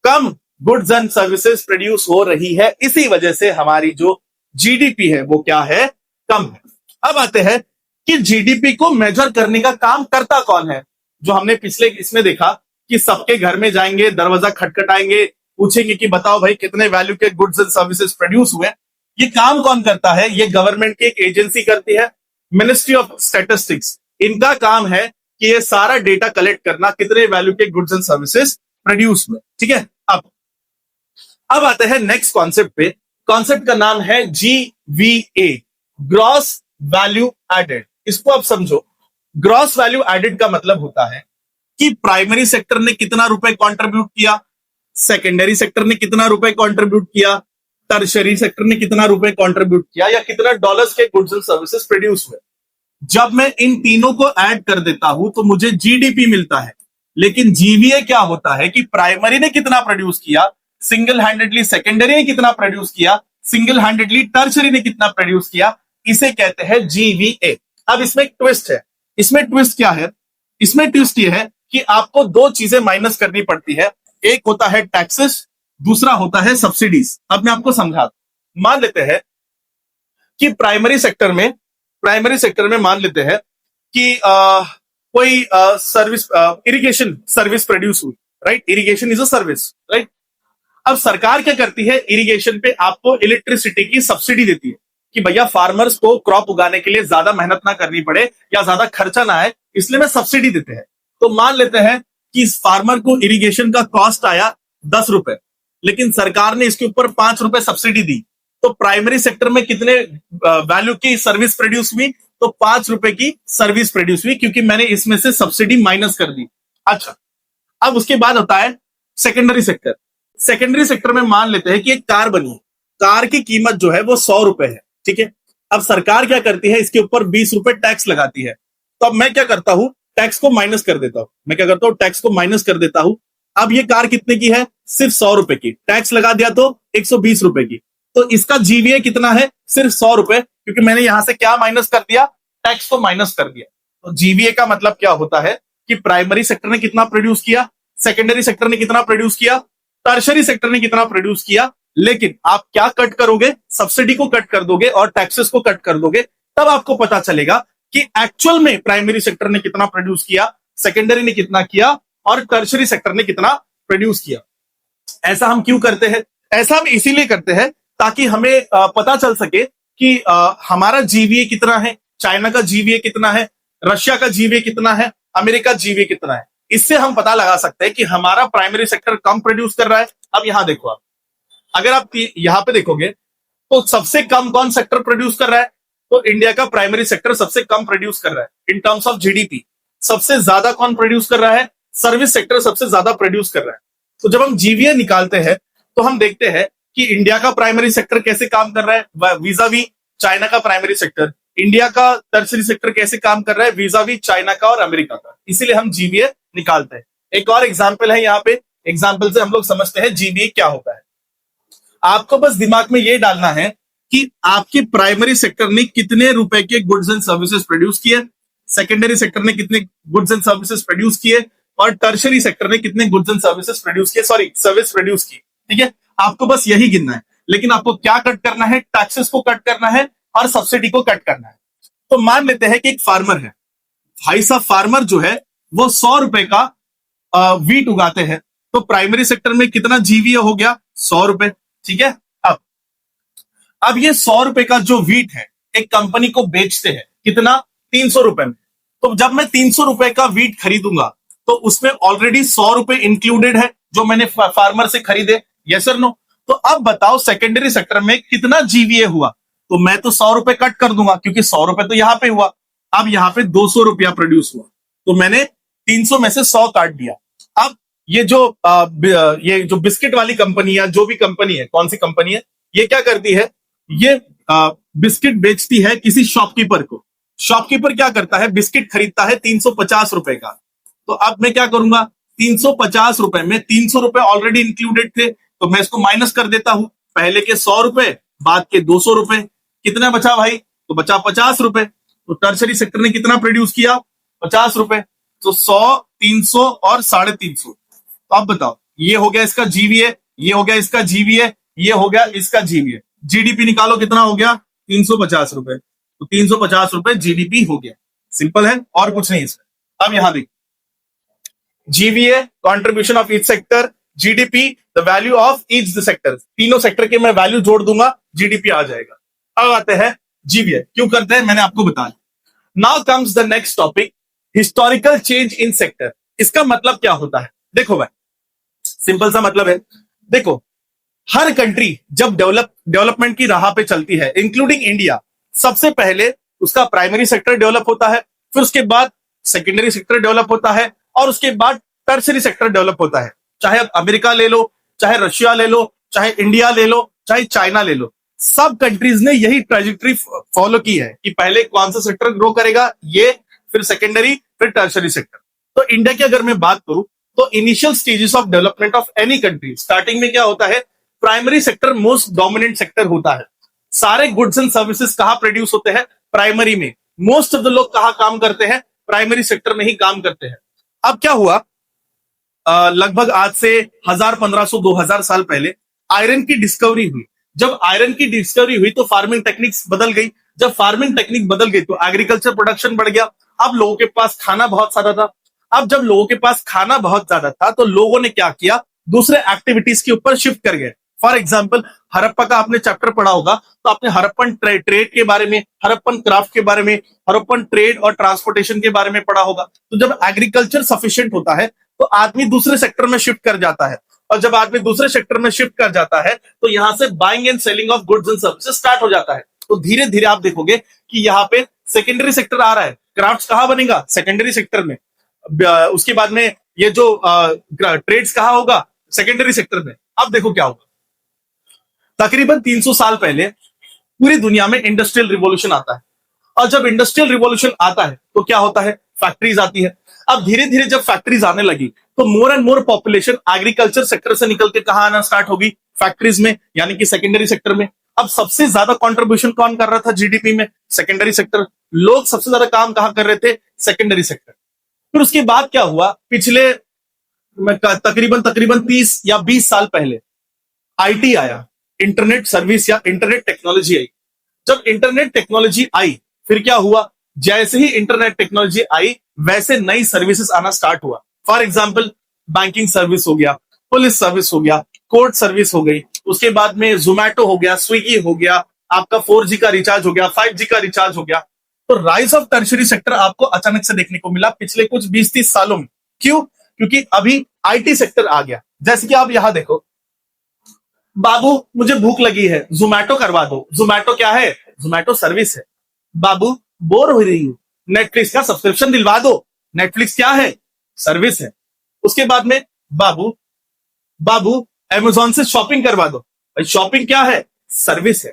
कम गुड्स एंड सर्विसेज प्रोड्यूस हो रही है, इसी वजह से हमारी जो जीडीपी है वो क्या है? कम है। अब आते हैं कि जीडीपी को मेजर करने का काम करता कौन है? जो हमने पिछले इसमें देखा कि सबके घर में जाएंगे, दरवाजा खटखटाएंगे, पूछेंगे कि बताओ भाई कितने वैल्यू के गुड्स एंड सर्विसेज प्रोड्यूस हुए। ये काम कौन करता है? ये गवर्नमेंट की एक एजेंसी करती है, मिनिस्ट्री ऑफ स्टैटिस्टिक्स। इनका काम है कि ये सारा डेटा कलेक्ट करना, कितने वैल्यू के गुड्स एंड सर्विसेज प्रोड्यूस हुए। ठीक है, अब आते हैं नेक्स्ट कॉन्सेप्ट पे। कॉन्सेप्ट का नाम है GVA, ग्रॉस वैल्यू एडेड। इसको आप समझो, ग्रॉस वैल्यू एडेड का मतलब होता है कि प्राइमरी सेक्टर ने कितना रुपए कंट्रीब्यूट किया, सेकेंडरी सेक्टर ने कितना रुपए कंट्रीब्यूट किया, टर्शरी सेक्टर ने कितना रुपए कंट्रीब्यूट किया, या कितना डॉलर्स के गुड्स एंड सर्विसेज प्रोड्यूस हुए। जब मैं इन तीनों को ऐड कर देता हूं तो मुझे जीडीपी मिलता है। लेकिन जीवीए क्या होता है कि प्राइमरी ने कितना प्रोड्यूस किया सिंगल हैंडेडली, सेकेंडरी ने कितना प्रोड्यूस किया सिंगल हैंडेडली, टर्शरी ने कितना प्रोड्यूस किया, इसे कहते हैं जीवीए। अब इसमें एक ट्विस्ट है। इसमें ट्विस्ट क्या है? इसमें ट्विस्ट यह है कि आपको दो चीजें माइनस करनी पड़ती है। एक होता है टैक्सेस, दूसरा होता है सब्सिडीज। अब मैं आपको समझा, मान लेते हैं कि प्राइमरी सेक्टर में मान लेते हैं कि कोई सर्विस, इरिगेशन सर्विस प्रोड्यूस हुई, right? Irrigation is a service, right? अब सरकार क्या करती है? इरिगेशन पे आपको इलेक्ट्रिसिटी की सब्सिडी देती है कि भैया फार्मर्स को क्रॉप उगाने के लिए ज्यादा मेहनत ना करनी पड़े या ज्यादा खर्चा ना आए, इसलिए मैं सब्सिडी देते हैं। तो मान लेते हैं कि इस फार्मर को इरिगेशन का कॉस्ट आया 10 रुपए, लेकिन सरकार ने इसके ऊपर 5 रुपए सब्सिडी दी। तो प्राइमरी सेक्टर में कितने वैल्यू की सर्विस प्रोड्यूस हुई? तो 5 रुपए की सर्विस प्रोड्यूस हुई, क्योंकि मैंने इसमें से सब्सिडी माइनस कर दी। अच्छा, अब उसके बाद होता है सेकेंडरी सेक्टर। सेकेंडरी सेक्टर में मान लेते हैं कि एक कार बनी, कार की कीमत जो है वो 100 रुपए है, ठीक है? अब सरकार क्या करती है? इसके ऊपर 20 रुपए टैक्स लगाती है। तो अब मैं क्या करता हूं? टैक्स को माइनस कर देता हूं। मैं क्या करता हूं? टैक्स को माइनस कर देता हूं। अब ये कार कितने की है? सिर्फ 100 रुपए की। टैक्स लगा दिया तो 120 रुपए की। तो इसका जीवीए कितना है? सिर्फ 100 रुपए, क्योंकि मैंने यहां से क्या माइनस कर दिया? टैक्स को माइनस कर दिया। तो जीवीए का मतलब क्या होता है कि प्राइमरी सेक्टर ने कितना प्रोड्यूस किया, सेकेंडरी सेक्टर ने कितना प्रोड्यूस किया, टर्शरी सेक्टर ने कितना प्रोड्यूस किया। लेकिन आप क्या कट करोगे? सब्सिडी को कट कर दोगे और टैक्सेस को कट कर दोगे, तब आपको पता चलेगा कि एक्चुअल में प्राइमरी सेक्टर ने कितना प्रोड्यूस किया, सेकेंडरी ने कितना किया और टर्शरी सेक्टर ने कितना प्रोड्यूस किया। ऐसा हम क्यों करते हैं? ऐसा हम इसीलिए करते हैं ताकि हमें पता चल सके कि हमारा जीवीए कितना है, चाइना का जीवीए कितना है, रशिया का जीवीए कितना है, अमेरिका जीवीए कितना है। इससे हम पता लगा सकते हैं कि हमारा प्राइमरी सेक्टर कम प्रोड्यूस कर रहा है। अब यहां देखो, आप अगर आप यहां पे देखोगे तो सबसे कम कौन सेक्टर प्रोड्यूस कर रहा है? तो इंडिया का प्राइमरी सेक्टर सबसे कम प्रोड्यूस कर रहा है इन टर्म्स ऑफ जीडीपी। सबसे ज्यादा कौन प्रोड्यूस कर रहा है? सर्विस सेक्टर सबसे ज्यादा प्रोड्यूस कर रहा है। तो जब हम जीवीए निकालते हैं तो हम देखते हैं कि इंडिया का प्राइमरी सेक्टर कैसे काम कर रहा है वीजा वी चाइना का प्राइमरी सेक्टर। इंडिया का टर्शरी सेक्टर कैसे काम कर रहा है वीजावी चाइना का और अमेरिका का, इसीलिए हम जीवीए निकालते हैं। एक और एग्जाम्पल है यहाँ पे, एग्जाम्पल से हम लोग समझते हैं जीवीए क्या होता है। आपको बस दिमाग में ये डालना है कि आपके प्राइमरी सेक्टर ने कितने रुपए के गुड्स एंड सर्विसेज प्रोड्यूस किए, सेकेंडरी सेक्टर ने कितने गुड्स एंड सर्विसेज प्रोड्यूस किए, और टर्शरी सेक्टर ने कितने गुड्स एंड सर्विसेज प्रोड्यूस किए, सॉरी सर्विस प्रोड्यूस की। ठीक है, आपको बस यही गिनना है, लेकिन आपको क्या कट करना है, टैक्सेस को कट करना है और सब्सिडी को कट करना है। तो मान लेते हैं कि एक फार्मर है, भाई साहब फार्मर जो है वो 100 रुपए का वीट उगाते हैं, तो प्राइमरी सेक्टर में कितना जीवीए हो गया, 100 रुपए। ठीक है, अब ये 100 रुपए का जो वीट है एक कंपनी को बेचते हैं कितना, 300 रुपए में। तो जब मैं 300 रुपए का वीट खरीदूंगा तो उसमें ऑलरेडी 100 रुपए इंक्लूडेड है जो मैंने फार्मर से खरीदे, यस और नो। तो अब बताओ सेकेंडरी सेक्टर में कितना जीवीए हुआ, तो मैं तो 100 रुपए कट कर दूंगा क्योंकि 100 रुपए तो यहां पे हुआ। अब यहां पे 200 रुपया प्रोड्यूस हुआ, तो मैंने 300 में से 100 काट दिया। अब ये जो बिस्किट वाली कंपनी है, जो भी कंपनी है, कौन सी कंपनी है, ये क्या करती है, ये बिस्किट बेचती है किसी शॉपकीपर को। शॉपकीपर क्या करता है, बिस्किट खरीदता है 350 रुपए का। तो अब मैं क्या करूंगा, 350 रुपए में 300 रुपए ऑलरेडी इंक्लूडेड थे, तो मैं इसको माइनस कर देता हूं, पहले के 100 रुपए बाद के 200 रुपए, कितना बचा भाई, तो बचा 50 रुपए। तो टर्शरी सेक्टर ने कितना प्रोड्यूस किया, 50 रुपए। तो 100, 300 और 350। तो अब बताओ, ये हो गया इसका जीवीए, ये हो गया इसका जीवीए, ये हो गया इसका जीवीए। जीडीपी निकालो कितना हो गया, 350 रुपए। तो 350 रुपए जीडीपी हो गया, सिंपल है और कुछ नहीं इसमें। अब यहां देखिए, GVA contribution of each sector, GDP the value of each the sector, तीनों सेक्टर के मैं वैल्यू जोड़ दूंगा, जीडीपी आ जाएगा। अब आते हैं जीवीए क्यों करते हैं, मैंने आपको बताया। Now comes the next topic, historical change in sector. इसका मतलब क्या होता है, देखो भाई सिंपल सा मतलब है, देखो हर कंट्री जब डेवलपमेंट की राह पे चलती है, इंक्लूडिंग इंडिया, सबसे पहले उसका प्राइमरी सेक्टर डेवलप होता है, फिर उसके बाद सेकेंडरी सेक्टर डेवलप होता है, और उसके बाद टर्शरी सेक्टर डेवलप होता है। चाहे अब अमेरिका ले लो, चाहे रशिया ले लो, चाहे इंडिया ले लो, चाहे चाइना ले लो, सब कंट्रीज ने यही ट्रेजेक्टरी फॉलो की है कि पहले कौन सा सेक्टर ग्रो करेगा, ये, फिर सेकेंडरी, फिर टर्शरी सेक्टर। तो इंडिया की अगर मैं बात करूं तो initial stages of development of any country, starting में क्या होता है, primary sector most dominant sector होता है। सारे गुड्स एंड सर्विसेज कहां प्रोड्यूस होते हैं, प्राइमरी में। मोस्ट ऑफ द लोग कहां काम करते हैं, प्राइमरी सेक्टर में ही काम करते हैं। अब क्या हुआ, लगभग आज से 1500 2000 साल पहले आयरन की डिस्कवरी हुई। जब आयरन की डिस्कवरी हुई तो फार्मिंग टेक्निक्स बदल गई। जब फार्मिंग टेक्निक बदल गई तो एग्रीकल्चर प्रोडक्शन बढ़ गया। अब लोगों के पास खाना बहुत ज्यादा था। अब जब लोगों के पास खाना बहुत ज्यादा था तो लोगों ने क्या किया, दूसरे एक्टिविटीज के ऊपर शिफ्ट कर गए। फॉर एग्जाम्पल, हड़प्पा का आपने चैप्टर पढ़ा होगा, तो आपने हड़प्पन ट्रेड के बारे में, हड़प्पन क्राफ्ट के बारे में, हड़प्पन ट्रेड और ट्रांसपोर्टेशन के बारे में पढ़ा होगा। तो जब एग्रीकल्चर सफिशिएंट होता है तो आदमी दूसरे सेक्टर में शिफ्ट कर जाता है, और जब आदमी दूसरे सेक्टर में शिफ्ट कर जाता है तो यहां से buying and selling of goods and services start हो जाता है। तो धीरे धीरे आप देखोगे कि यहाँ पे सेकेंडरी सेक्टर आ रहा है। क्राफ्ट्स कहां बनेगा, सेकेंडरी सेक्टर में। उसके बाद में ये जो ट्रेड्स कहां होगा, सेकेंडरी सेक्टर में। अब देखो क्या होगा, तकरीबन 300 साल पहले पूरी दुनिया में इंडस्ट्रियल रिवॉल्यूशन आता है, और जब इंडस्ट्रियल रिवॉल्यूशन आता है तो क्या होता है, फैक्ट्रीज आती है। अब धीरे धीरे जब फैक्ट्रीज आने लगी तो more and more population agriculture sector से निकल के कहां आना स्टार्ट होगी, फैक्ट्रीज में, यानी कि सेकेंडरी सेक्टर में। अब सबसे ज्यादा कंट्रीब्यूशन कौन कर रहा था जीडीपी में, सेकेंडरी सेक्टर। लोग सबसे ज्यादा काम कहां कर रहे थे, सेकेंडरी सेक्टर। फिर उसके बाद क्या हुआ, पिछले तकरीबन 30 या 20 साल पहले आईटी आया, इंटरनेट सर्विस या इंटरनेट टेक्नोलॉजी आई। जब इंटरनेट टेक्नोलॉजी आई फिर क्या हुआ, जैसे ही इंटरनेट टेक्नोलॉजी आई वैसे नई सर्विसेज आना स्टार्ट हुआ। फॉर एग्जांपल, बैंकिंग सर्विस हो गया, पुलिस सर्विस हो गया, कोर्ट सर्विस हो गई, उसके बाद में जोमैटो हो गया, स्विगी हो गया, आपका 4G का रिचार्ज हो गया, 5G का रिचार्ज हो गया। तो राइज ऑफ टर्शरी सेक्टर आपको अचानक से देखने को मिला पिछले कुछ 20-30 सालों में। क्यों, क्योंकि अभी आईटी सेक्टर आ गया। जैसे कि आप यहां देखो, बाबू मुझे भूख लगी है, जोमैटो करवा दो। जोमैटो क्या है, जोमैटो सर्विस है। बाबू बोर हो रही हूं, नेटफ्लिक्स का सब्सक्रिप्शन दिलवा दो। नेटफ्लिक्स क्या है, सर्विस है। उसके बाद में बाबू अमेज़न से शॉपिंग करवा दो। भाई शॉपिंग क्या है, सर्विस है।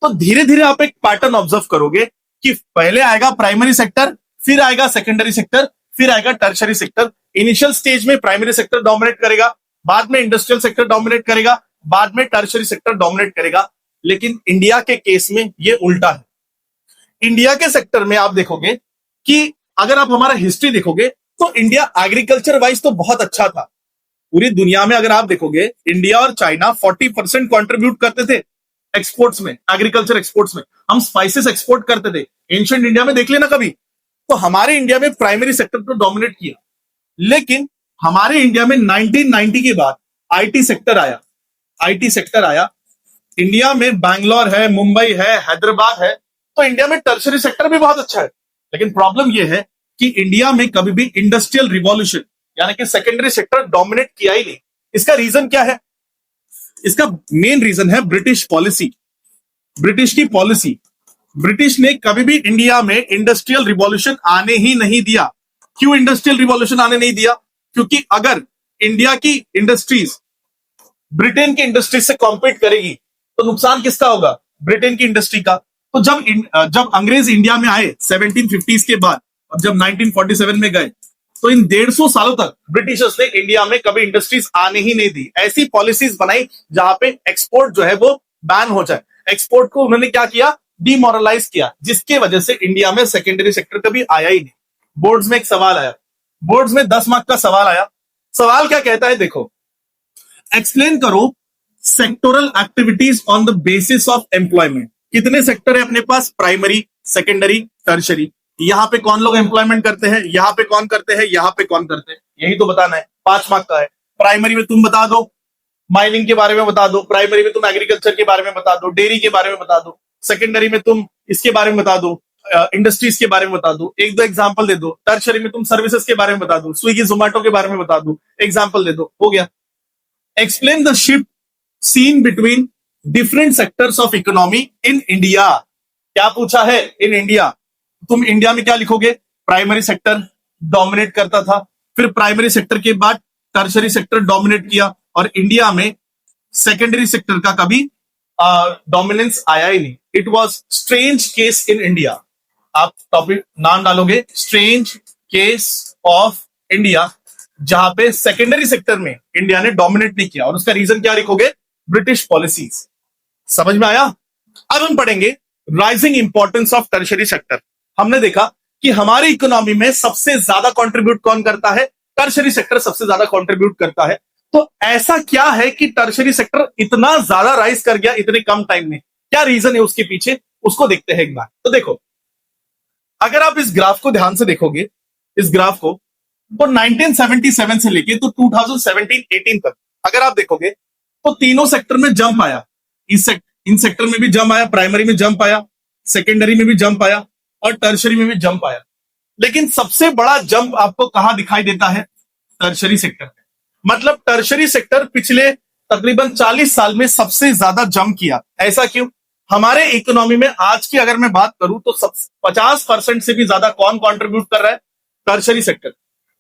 तो धीरे धीरे आप एक पैटर्न ऑब्जर्व करोगे कि पहले आएगा प्राइमरी सेक्टर, फिर आएगा सेकेंडरी सेक्टर, फिर आएगा टर्शरी सेक्टर। इनिशियल स्टेज में प्राइमरी सेक्टर डोमिनेट करेगा, बाद में इंडस्ट्रियल सेक्टर डोमिनेट करेगा, बाद में टर्शरी सेक्टर डोमिनेट करेगा। लेकिन इंडिया के केस में ये उल्टा है। इंडिया के सेक्टर में आप देखोगे कि अगर आप हमारा हिस्ट्री देखोगे तो इंडिया एग्रीकल्चर वाइज तो बहुत अच्छा था। पूरी दुनिया में अगर आप देखोगे इंडिया और चाइना 40% कंट्रीब्यूट करते थे एक्सपोर्ट्स में, एग्रीकल्चर एक्सपोर्ट्स में। हम स्पाइसेस एक्सपोर्ट करते थे, एंशिएंट इंडिया में देख लेना कभी। तो हमारे इंडिया में प्राइमरी सेक्टर तो डोमिनेट किया, लेकिन हमारे इंडिया में 1990 के बाद आईटी सेक्टर आया। आईटी सेक्टर आया, इंडिया में बैंगलोर है, मुंबई है, हैदराबाद है, तो इंडिया में टर्शरी सेक्टर भी बहुत अच्छा है। लेकिन प्रॉब्लम यह है कि इंडिया में कभी भी इंडस्ट्रियल रिवॉल्यूशन यानी कि सेकेंडरी सेक्टर डोमिनेट किया ही नहीं। इसका रीजन क्या है? इसका मेन रीजन है ब्रिटिश पॉलिसी, ब्रिटिश की पॉलिसी। ब्रिटिश ने कभी भी इंडिया में इंडस्ट्रियल रिवॉल्यूशन आने ही नहीं दिया। क्यों इंडस्ट्रियल रिवॉल्यूशन आने नहीं दिया? क्योंकि अगर इंडिया की इंडस्ट्रीज ब्रिटेन की इंडस्ट्री से कॉम्पीट करेगी तो नुकसान किसका होगा? ब्रिटेन की इंडस्ट्री का। तो जब अंग्रेज इंडिया में आए 1750s के बाद और जब 1947 में गए, तो इन 150 सालों तक ब्रिटिशर्स ने इंडिया में कभी इंडस्ट्रीज आने ही नहीं दी। ऐसी पॉलिसीज बनाई जहां पे एक्सपोर्ट जो है वो बैन हो जाए। एक्सपोर्ट को उन्होंने क्या किया? डिमोरलाइज किया, जिसकी वजह से इंडिया में सेकेंडरी सेक्टर कभी आया ही नहीं। बोर्ड्स में एक सवाल आया, बोर्ड्स में 10 मार्क का सवाल आया। सवाल क्या कहता है? देखो, एक्सप्लेन करो sectoral activities on the basis of employment. कितने सेक्टर है अपने पास? Primary, secondary, tertiary. यहां पे कौन लोग एम्प्लॉयमेंट करते हैं, यहां पे कौन करते हैं, यहां पे कौन करते हैं, यही तो बताना है। 5 मार्क का है। प्राइमरी में तुम बता दो माइनिंग के बारे में बता दो, प्राइमरी में तुम एग्रीकल्चर के बारे में बता दो, डेयरी के बारे में बता दो, सेकेंडरी में तुम इसके बारे में बता दो, इंडस्ट्रीज के बारे में बता दो, 1-2 एग्जाम्पल दे दो। टर्शरी में तुम सर्विसेज के बारे में बता दो, स्विगी जोमेटो के बारे में बता दो, एग्जाम्पल दे दो, हो गया। Explain the shift scene between different sectors of economy in India. क्या पूछा है? In India. तुम इंडिया में क्या लिखोगे? प्राइमरी सेक्टर डोमिनेट करता था, फिर प्राइमरी सेक्टर के बाद टर्शरी सेक्टर डोमिनेट किया, और इंडिया में सेकेंडरी सेक्टर का कभी डोमिनेंस आया ही नहीं। It was strange case in India. आप टॉपिक नाम डालोगे, स्ट्रेंज केस ऑफ इंडिया, जहां पे सेकेंडरी सेक्टर में इंडिया ने डोमिनेट नहीं किया। और उसका रीजन क्या लिखोगे? British policies. समझ में आया? अब हम पढ़ेंगे rising importance of tertiary sector. हमने देखा कि हमारी इकोनॉमी में सबसे ज्यादा कंट्रीब्यूट कौन करता है? टर्शरी सेक्टर सबसे ज्यादा कंट्रीब्यूट करता है। तो ऐसा क्या है कि टर्शरी सेक्टर इतना ज्यादा राइज कर गया इतने कम टाइम में? क्या रीजन है उसके पीछे? उसको देखते हैं एक बार। तो देखो, अगर आप इस ग्राफ को ध्यान से देखोगे, इस ग्राफ को, तो 1977 से लेके तो 2017-18 तक अगर आप देखोगे तो तीनों सेक्टर में जंप आया। इन सेक्टर में भी जंप आया, प्राइमरी में जंप आया, सेकेंडरी में भी जंप आया, और टर्शरी में भी जंप आया। लेकिन सबसे बड़ा जंप आपको कहां दिखाई देता है? टर्शरी सेक्टर में। मतलब टर्शरी सेक्टर पिछले तकरीबन 40 साल में सबसे ज्यादा जंप किया। ऐसा क्यों? हमारे इकोनॉमी में आज की अगर मैं बात करूं तो 50% से भी ज्यादा कौन कंट्रीब्यूट कर रहा है? Tertiary sector.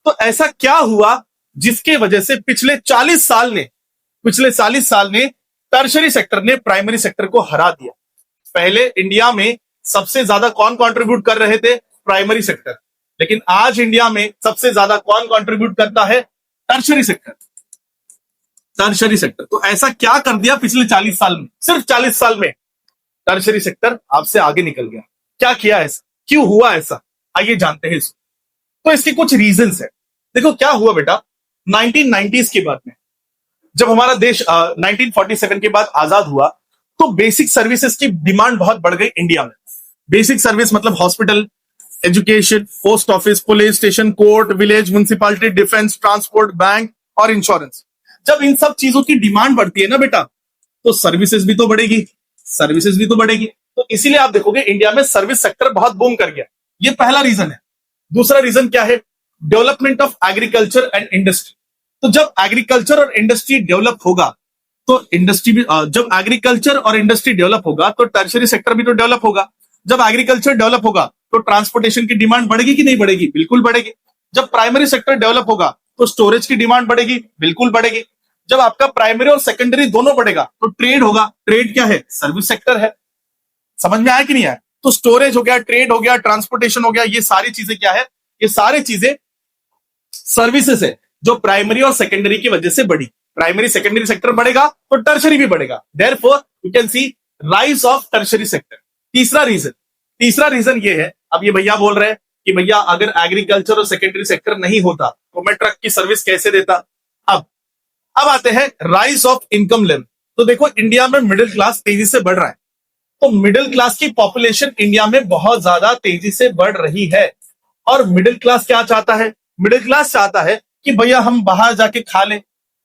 तो ऐसा क्या हुआ जिसके वजह से पिछले 40 साल ने टर्शरी सेक्टर ने प्राइमरी सेक्टर को हरा दिया? पहले इंडिया में सबसे ज्यादा कौन कंट्रीब्यूट कर रहे थे? Primary sector. लेकिन आज इंडिया में सबसे ज्यादा कौन कंट्रीब्यूट करता है? Tertiary sector. Tertiary sector. तो ऐसा क्या कर दिया पिछले 40 साल में? सिर्फ 40 साल में टर्शरी सेक्टर आपसे आगे निकल गया। क्या किया ऐसा? क्यों हुआ ऐसा? आइए जानते हैं इसको। तो इसके कुछ रीजंस है। देखो क्या हुआ बेटा, 1990s के बाद में जब हमारा देश 1947 के बाद आजाद हुआ तो बेसिक सर्विसेज की डिमांड बहुत बढ़ गई इंडिया में। बेसिक सर्विस मतलब hospital, education, post office, police station, court, village, municipality, defence, transport, bank और इंश्योरेंस। जब इन सब चीजों की डिमांड बढ़ती है ना बेटा, तो सर्विसेज भी तो बढ़ेगी, सर्विसेज भी तो बढ़ेगी। तो इसीलिए आप देखोगे इंडिया में सर्विस सेक्टर बहुत बूम कर गया। ये पहला रीजन है। दूसरा रीजन क्या है? Development of agriculture and industry. तो जब एग्रीकल्चर और इंडस्ट्री डेवलप होगा तो इंडस्ट्री भी, जब एग्रीकल्चर और इंडस्ट्री डेवलप होगा तो टर्शरी सेक्टर भी तो डेवलप होगा। जब एग्रीकल्चर डेवलप होगा तो ट्रांसपोर्टेशन की डिमांड बढ़ेगी कि नहीं बढ़ेगी? बिल्कुल बढ़ेगी। जब प्राइमरी सेक्टर डेवलप होगा तो स्टोरेज की डिमांड बढ़ेगी, बिल्कुल बढ़ेगी। जब आपका प्राइमरी और सेकेंडरी दोनों बढ़ेगा तो ट्रेड होगा। ट्रेड क्या है? सर्विस सेक्टर है। समझ में आया कि नहीं आया? तो स्टोरेज हो गया, ट्रेड हो गया, ट्रांसपोर्टेशन हो गया, ये सारी चीजें क्या है, ये सारी चीजें सर्विसेज है जो प्राइमरी और सेकेंडरी की वजह से बढ़ी। प्राइमरी सेकेंडरी सेक्टर बढ़ेगा तो टर्शरी भी बढ़ेगा, therefore you can see rise of tertiary sector. तीसरा रीजन ये है, अब ये भैया बोल रहे हैं कि भैया अगर एग्रीकल्चर और सेकेंडरी सेक्टर नहीं होता तो मैं ट्रक की सर्विस कैसे देता। अब आते हैं राइज ऑफ इनकम लेवल। तो देखो इंडिया में मिडिल क्लास तेजी से बढ़ रहा है, तो मिडिल क्लास की पॉपुलेशन इंडिया में बहुत ज्यादा तेजी से बढ़ रही है। और मिडिल क्लास क्या चाहता है, मिडिल क्लास चाहता है कि भैया हम बाहर जाके खा लें।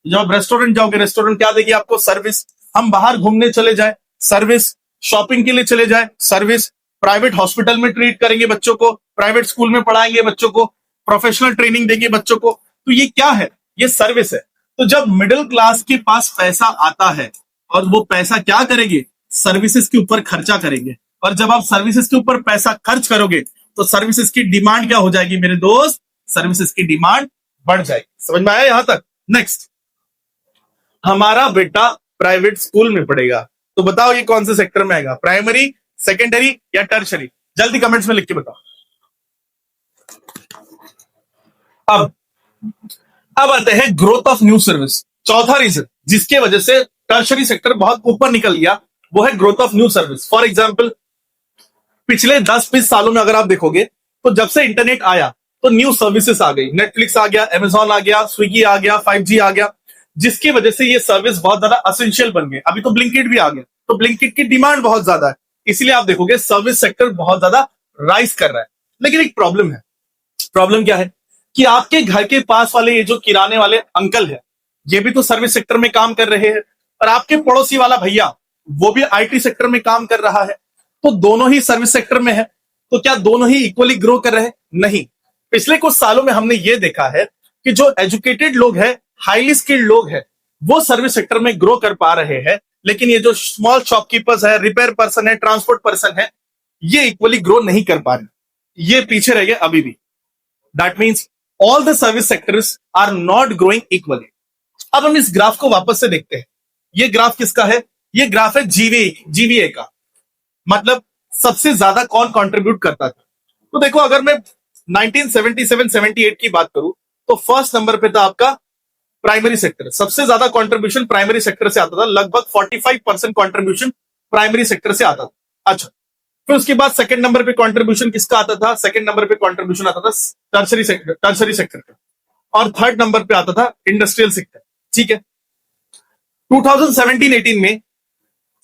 जब रेस्टोरेंट जाओगे, रेस्टोरेंट क्या देगी आपको, सर्विस। हम बाहर घूमने चले जाए, सर्विस। शॉपिंग के लिए चले जाए, सर्विस। प्राइवेट हॉस्पिटल में ट्रीट करेंगे बच्चों को, प्राइवेट स्कूल में पढ़ाएंगे बच्चों को, प्रोफेशनल ट्रेनिंग देंगे बच्चों को, तो ये क्या है, ये सर्विस है। तो जब मिडिल क्लास के पास पैसा आता है और वो पैसा क्या करेंगे, सर्विसेज के ऊपर खर्चा करेंगे। और जब आप सर्विसेज के ऊपर पैसा खर्च करोगे तो सर्विसेज की डिमांड क्या हो जाएगी मेरे दोस्त, सर्विसेज की डिमांड बढ़ जाएगी। समझ में आया यहां तक। नेक्स्ट, हमारा बेटा प्राइवेट स्कूल में पढ़ेगा, तो बताओ ये कौन से सेक्टर में आएगा, प्राइमरी, सेकेंडरी या टर्शरी? जल्दी कमेंट्स में लिख के बताओ। अब आते हैं ग्रोथ ऑफ न्यू सर्विस। चौथा रीजन जिसके वजह से टर्शरी सेक्टर बहुत ऊपर निकल गया वो है growth of new service. For example, पिछले 10-20 सालों में अगर आप देखोगे तो जब से इंटरनेट आया तो न्यू सर्विसेज आ गई, नेटफ्लिक्स आ गया, अमेजॉन आ गया, स्विगी आ गया, 5G आ गया, जिसकी वजह से ये सर्विस बहुत ज्यादा असेंशियल बन गए। अभी तो ब्लिंकिट भी आ गया, तो ब्लिंकिट की डिमांड बहुत ज्यादा है, इसलिए आप देखोगे सर्विस सेक्टर बहुत ज्यादा राइज कर रहा है। लेकिन एक प्रॉब्लम है। प्रॉब्लम क्या है कि आपके घर के पास वाले ये जो किराने वाले अंकल है, ये भी तो सर्विस सेक्टर में काम कर रहे हैं, और आपके पड़ोसी वाला भैया वो भी IT सेक्टर में काम कर रहा है, तो दोनों ही सर्विस सेक्टर में है। तो क्या दोनों ही इक्वली ग्रो कर रहे हैं? नहीं। पिछले कुछ सालों में हमने ये देखा है कि जो एजुकेटेड लोग हैं, हाईली स्किल्ड लोग हैं, वो सर्विस सेक्टर में ग्रो कर पा रहे हैं, लेकिन ये जो स्मॉल शॉपकीपर्स है, रिपेयर पर्सन है, ट्रांसपोर्ट पर्सन है, ये इक्वली ग्रो नहीं कर पा रहे, ये पीछे रह गए अभी भी। That means all the service sectors are not growing equally. अब हम इस ग्राफ को वापस से देखते हैं। ये ग्राफ किसका है? ये ग्राफ है जीवीए का, मतलब सबसे ज्यादा कौन कंट्रीब्यूट करता था। तो देखो, अगर मैं 1977-78 की बात करूं तो फर्स्ट नंबर पे था आपका प्राइमरी सेक्टर। सबसे ज्यादा कंट्रीब्यूशन प्राइमरी सेक्टर से आता था, लगभग 45% कंट्रीब्यूशन प्राइमरी सेक्टर से आता था। अच्छा, फिर उसके बाद सेकंड नंबर पे कंट्रीब्यूशन किसका आता था? सेकंड नंबर पे कंट्रीब्यूशन आता था टर्शरी सेक्टर का, और थर्ड नंबर पे आता था इंडस्ट्रियल सेक्टर। ठीक है, 2017-18 में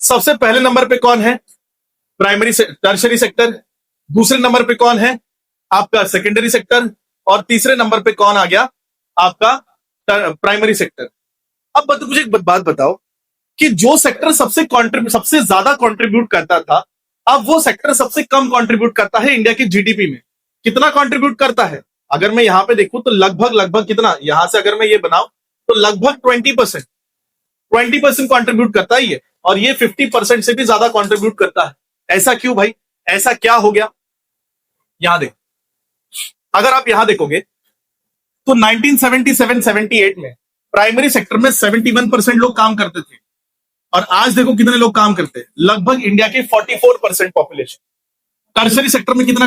सबसे पहले नंबर पे कौन है? Primary tertiary sector. दूसरे नंबर पे कौन है? आपका सेकेंडरी सेक्टर। और तीसरे नंबर पे कौन आ गया? आपका प्राइमरी सेक्टर। अब मुझे एक बात बताओ कि जो सेक्टर सबसे ज्यादा कंट्रीब्यूट करता था, अब वो सेक्टर सबसे कम कंट्रीब्यूट करता है इंडिया की जीडीपी में। कितना कंट्रीब्यूट करता है? अगर मैं यहां पे देखूं तो लगभग कितना, यहां से अगर मैं ये बनाऊं तो लगभग 20% कंट्रीब्यूट करता है ये, और ये 50% से भी ज्यादा कंट्रीब्यूट करता है। ऐसा क्यों भाई? ऐसा क्या हो गया? यहां देखो, अगर आप यहां देखोगे तो 1977-78 में प्राइमरी सेक्टर में 71% लोग काम करते थे, और आज देखो कितने लोग काम करते हैं, लगभग इंडिया के 44% पॉपुलेशन। टर्शरी सेक्टर में कितने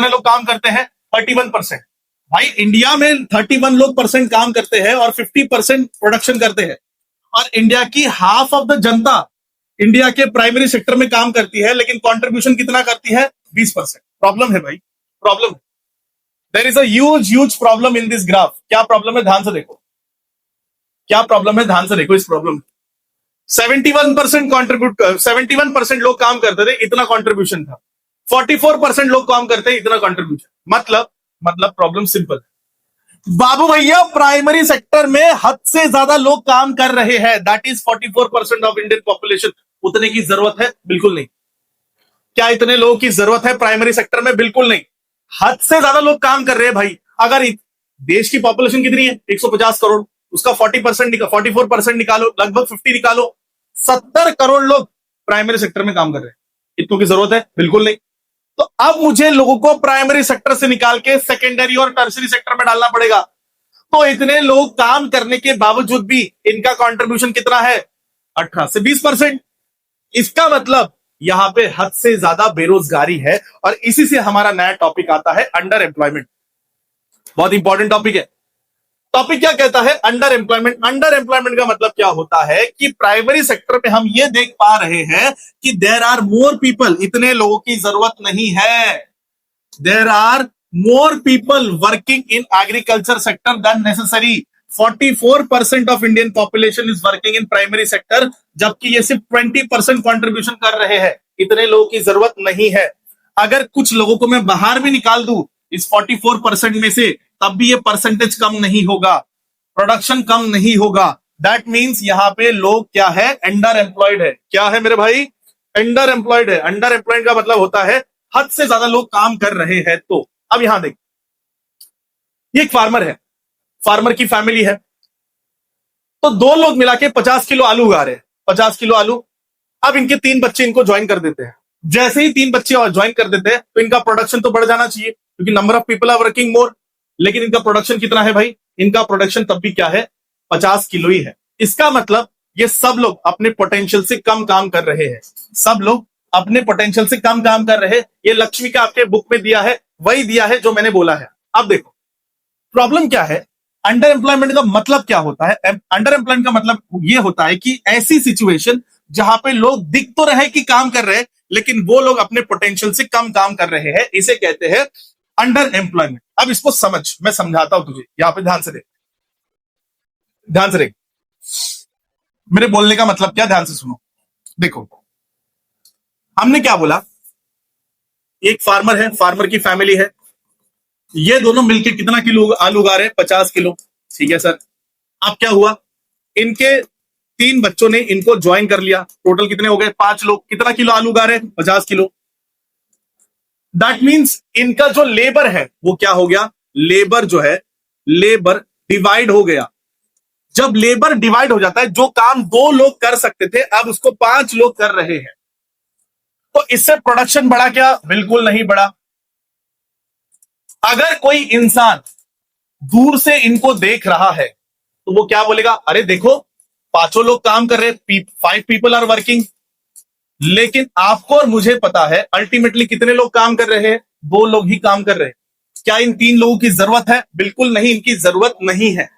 लोग काम करते हैं? 31%। भाई इंडिया में 31 लोग परसेंट काम करते हैं और 50% प्रोडक्शन करते हैं, और इंडिया की half of the Janata India के प्राइमरी सेक्टर में काम करती है, लेकिन कंट्रीब्यूशन कितना करती है? 20%। प्रॉब्लम है भाई, problem. There is a huge problem in this graph. क्या प्रॉब्लम है? ध्यान से देखो, क्या प्रॉब्लम है, ध्यान से देखो इस प्रॉब्लम। 71% लोग काम करते थे, इतना कंट्रीब्यूशन था। 44% लोग काम करते हैं, इतना कंट्रीब्यूशन। मतलब प्रॉब्लम सिंपल है बाबू भैया, प्राइमरी सेक्टर में हद से ज्यादा लोग काम कर रहे हैं, that is 44% of Indian population. उतने की जरूरत है? बिल्कुल नहीं। क्या इतने लोगों की जरूरत है प्राइमरी सेक्टर में? बिल्कुल नहीं। हद से ज्यादा लोग काम कर रहे हैं भाई। अगर देश की पॉपुलेशन कितनी है? 150 करोड़, उसका 44% निकालो, लगभग 50 निकालो, 70 करोड़ लोग प्राइमरी सेक्टर में काम कर रहे हैं। इतनों की जरूरत है? बिल्कुल नहीं। तो अब मुझे लोगों को प्राइमरी सेक्टर से निकाल के सेकेंडरी और टर्शरी सेक्टर में डालना पड़ेगा। तो इतने लोग काम करने के बावजूद भी इनका कंट्रीब्यूशन कितना है? 18 से 20%। इसका मतलब यहां पे हद से ज्यादा बेरोजगारी है। और इसी से हमारा नया टॉपिक आता है अंडर एम्प्लॉयमेंट। बहुत इंपॉर्टेंट टॉपिक है। टॉपिक क्या कहता है? Under employment. अंडर एम्प्लॉयमेंट का मतलब क्या होता है कि प्राइमरी सेक्टर में हम ये देख पा रहे हैं कि देयर आर मोर पीपल, इतने लोगों की जरूरत नहीं है। There are more people working in agriculture sector than necessary. 44% of Indian population is working in primary sector, जबकि ये सिर्फ 20% कॉन्ट्रीब्यूशन कर रहे हैं। इतने लोगों की जरूरत नहीं है। अगर कुछ लोगों को मैं बाहर भी निकाल दूं इस 44% में से, तब भी ये परसेंटेज कम नहीं होगा, प्रोडक्शन कम नहीं होगा। दैट मींस यहां पे लोग क्या है? अंडर एम्प्लॉयड है। क्या है मेरे भाई? अंडर एम्प्लॉयड है। अंडर एम्प्लॉयड का मतलब होता है हद से ज्यादा लोग काम कर रहे हैं। तो अब यहां देख, ये एक फार्मर है, फार्मर की फैमिली है, तो दो लोग मिला के 50 किलो आलू उगा रहे हैं। 50 किलो आलू। अब इनके 3 बच्चे इनको ज्वाइन कर देते हैं। जैसे ही 3 बच्चे और ज्वाइन कर देते हैं तो इनका प्रोडक्शन तो बढ़ जाना चाहिए, क्योंकि number of people are working more. लेकिन इनका प्रोडक्शन कितना है भाई? इनका प्रोडक्शन तब भी क्या है? 50 किलो ही है। इसका मतलब ये सब लोग अपने पोटेंशियल से कम काम कर रहे हैं। सब लोग अपने पोटेंशियल से कम काम कर रहे हैं। ये लक्ष्मी का आपके बुक में दिया है, वही दिया है जो मैंने बोला है। अब देखो प्रॉब्लम क्या है। अंडर एम्प्लॉयमेंट का मतलब क्या होता है? अंडर एम्प्लॉयमेंट का मतलब ये होता है कि ऐसी सिचुएशन जहां पे लोग दिख तो रहे कि काम कर रहे हैं, लेकिन वो लोग अपने पोटेंशियल से कम काम कर रहे हैं। इसे कहते हैं अंडर एम्प्लॉयमेंट। अब इसको समझ, मैं समझाता हूं तुझे। यहां पे ध्यान से देख, ध्यान से देख, मेरे बोलने का मतलब क्या, ध्यान से सुनो। देखो हमने क्या बोला, एक फार्मर है, फार्मर की फैमिली है, ये दोनों मिलकर कितना किलो आलू उगा रहे हैं? 50 किलो। ठीक है सर। अब क्या हुआ, इनके 3 बच्चों ने इनको ज्वाइन कर लिया। टोटल कितने हो गए? 5 लोग। कितना किलो आलू उगा रहे हैं? 50 किलो। दैट मीन्स इनका जो लेबर है वो क्या हो गया? लेबर जो है, लेबर डिवाइड हो गया। जब लेबर डिवाइड हो जाता है, जो काम 2 लोग कर सकते थे अब उसको 5 लोग कर रहे हैं। तो इससे प्रोडक्शन बढ़ा क्या? बिल्कुल नहीं बढ़ा। अगर कोई इंसान दूर से इनको देख रहा है तो वो क्या बोलेगा? अरे देखो 5 लोग काम कर रहे, 5 पीपल आर वर्किंग। लेकिन आपको और मुझे पता है अल्टीमेटली कितने लोग काम कर रहे हैं? 2 लोग ही काम कर रहे हैं। क्या इन 3 लोगों की जरूरत है? बिल्कुल नहीं, इनकी जरूरत नहीं है।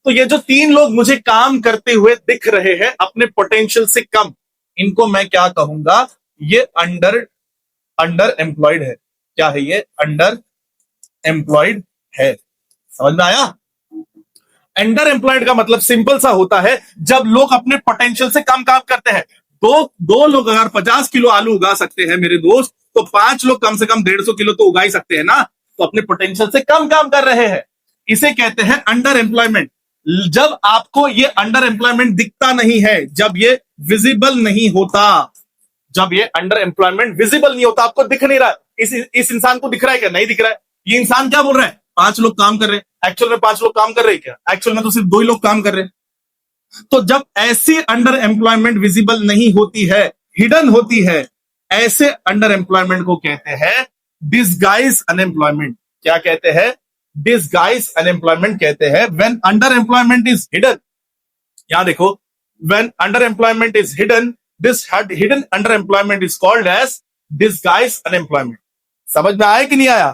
तो ये जो 3 लोग मुझे काम करते हुए दिख रहे हैं अपने पोटेंशियल से कम, इनको मैं क्या कहूंगा? ये अंडर एम्प्लॉयड है। क्या है ये? अंडर एम्प्लॉयड है। समझ में आया? अंडर एम्प्लॉयड का मतलब सिंपल सा होता है, जब लोग अपने पोटेंशियल से कम काम करते हैं। दो लोग अगर 50 किलो आलू उगा सकते हैं मेरे दोस्त, तो 5 लोग कम से कम 150 किलो तो उगा ही सकते हैं ना। तो अपने पोटेंशियल से कम काम कर रहे हैं। इसे कहते हैं अंडर एम्प्लॉयमेंट। जब आपको ये अंडर एम्प्लॉयमेंट दिखता नहीं है, जब ये विजिबल नहीं होता, जब ये अंडर एम्प्लॉयमेंट विजिबल नहीं होता, आपको दिख नहीं रहा, इस इंसान को दिख रहा है क्या? नहीं दिख रहा है। ये इंसान क्या बोल रहा है? 5 लोग काम कर रहे हैं। एक्चुअल में 5 लोग काम कर रहे हैं क्या? एक्चुअल में तो सिर्फ 2 ही लोग काम कर रहे हैं। तो जब ऐसी अंडर एम्प्लॉयमेंट विजिबल नहीं होती है, हिडन होती है, ऐसे अंडर एम्प्लॉयमेंट को कहते हैं डिसगाइज अनएम्प्लॉयमेंट। क्या कहते हैं? डिसगाइज अनएम्प्लॉयमेंट कहते हैं। When under employment is hidden, यहां देखो, when under employment is hidden, this hidden under employment is called as disguise unemployment. समझ में आया कि नहीं आया?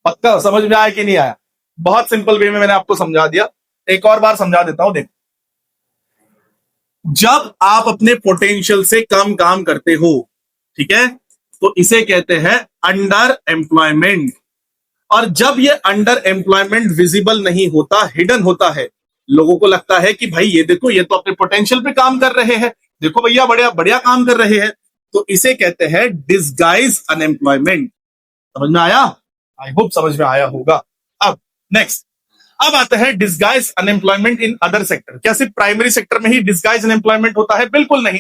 पक्का समझ में आया कि नहीं आया? बहुत सिंपल वे में मैंने आपको समझा दिया। एक और बार समझा देता हूं। देखो, जब आप अपने पोटेंशियल से कम काम करते हो, ठीक है, तो इसे कहते हैं अंडर एम्प्लॉयमेंट। और जब ये अंडर एम्प्लॉयमेंट विजिबल नहीं होता, हिडन होता है, लोगों को लगता है कि भाई ये देखो, ये तो अपने पोटेंशियल पे काम कर रहे हैं, देखो भैया बढ़िया बढ़िया काम कर रहे हैं, तो इसे कहते हैं डिसगाइज अनएम्प्लॉयमेंट। समझ में आया? आई होप समझ में आया होगा। अब नेक्स्ट, अब आता है disguise unemployment in other sector. क्या सिर्फ प्राइमरी सेक्टर में ही डिसगाइज अनएम्प्लॉयमेंट होता है? बिल्कुल नहीं।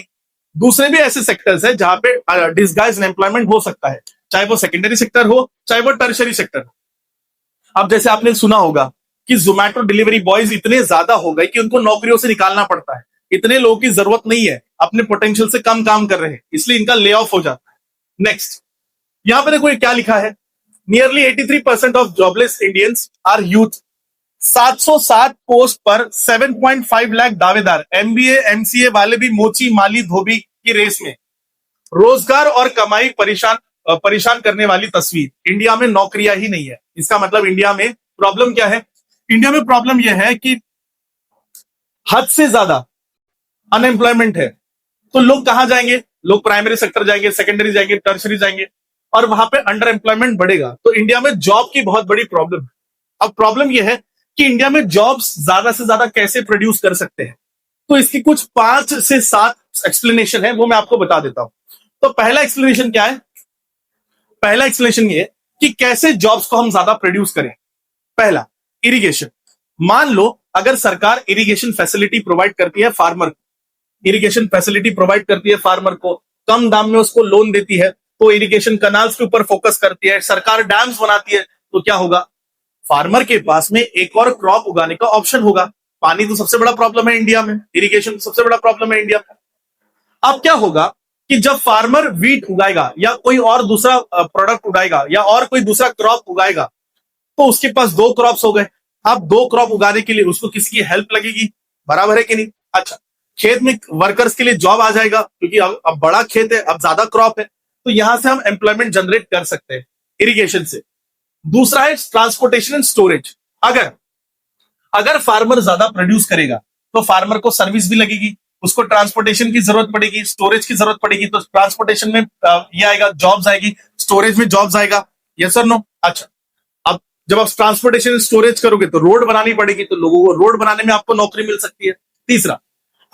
दूसरे भी ऐसे सेक्टर्स हैं जहां पे डिसगाइज अनएम्प्लॉयमेंट हो सकता है, चाहे वो सेकेंडरी सेक्टर हो, चाहे वो टर्शरी सेक्टर हो। अब जैसे आपने सुना होगा कि जोमैटो डिलीवरी बॉयज इतने ज्यादा हो गए कि उनको नौकरियों से निकालना पड़ता है। इतने लोगों की जरूरत नहीं है, अपने पोटेंशियल से कम काम कर रहे हैं, इसलिए इनका ले ऑफ हो जाता है। नेक्स्ट, यहां पर देखो क्या लिखा है, nearly 83% of jobless Indians are youth. 707 post पर 7.5 लाख दावेदार। एमबीए एमसीए वाले भी मोची माली धोबी की रेस में। रोजगार और कमाई परेशान करने वाली तस्वीर। इंडिया में नौकरियां ही नहीं है। इसका मतलब इंडिया में प्रॉब्लम क्या है? इंडिया में प्रॉब्लम यह है कि हद से ज्यादा अनएम्प्लॉयमेंट है। तो लोग कहां जाएंगे? लोग प्राइमरी सेक्टर जाएंगे, सेकेंडरी जाएंगे, टर्शरी जाएंगे, और वहां पे अंडर एम्प्लॉयमेंट बढ़ेगा। तो इंडिया में जॉब की बहुत बड़ी प्रॉब्लम है। अब प्रॉब्लम यह है कि इंडिया में जॉब्स ज्यादा से ज्यादा कैसे प्रोड्यूस कर सकते हैं। तो इसकी कुछ 5 से 7 एक्सप्लेनेशन है, वो मैं आपको बता देता हूं। तो पहला एक्सप्लेनेशन क्या है? पहला एक्सप्लेनेशन ये कि कैसे जॉब्स को हम ज्यादा प्रोड्यूस करें। पहला, इरिगेशन। मान लो अगर सरकार इरिगेशन फैसिलिटी प्रोवाइड करती है फार्मर को, इरिगेशन फैसिलिटी प्रोवाइड करती है फार्मर को, कम दाम में उसको लोन देती है, तो इरिगेशन कैनाल्स के ऊपर फोकस करती है, सरकार डैम्स बनाती है, तो क्या होगा? फार्मर के पास में एक और क्रॉप उगाने का ऑप्शन होगा। पानी तो सबसे बड़ा प्रॉब्लम है इंडिया में, इरिगेशन सबसे बड़ा प्रॉब्लम है इंडिया में। अब क्या होगा कि जब फार्मर वीट उगाएगा या कोई और दूसरा प्रोडक्ट उगाएगा या और कोई दूसरा क्रॉप उगाएगा, तो उसके पास 2 क्रॉप्स हो गए। अब 2 क्रॉप उगाने के लिए उसको किसकी हेल्प लगेगी? बराबर है कि नहीं? अच्छा, खेत में वर्कर्स के लिए जॉब आ जाएगा, क्योंकि अब बड़ा खेत है, अब ज्यादा क्रॉप है, तो यहां से हम एम्प्लॉयमेंट जनरेट कर सकते हैं इरिगेशन से। दूसरा है ट्रांसपोर्टेशन एंड स्टोरेज। अगर अगर फार्मर ज्यादा प्रोड्यूस करेगा तो फार्मर को सर्विस भी लगेगी, उसको ट्रांसपोर्टेशन की जरूरत पड़ेगी, स्टोरेज की जरूरत पड़ेगी, तो ट्रांसपोर्टेशन में ये आएगा, जॉब्स आएगी, स्टोरेज में जॉब्स आएगा। यस और नो? अच्छा, अब जब आप ट्रांसपोर्टेशन स्टोरेज करोगे तो रोड बनानी पड़ेगी, तो लोगों को रोड बनाने में आपको नौकरी मिल सकती है। तीसरा,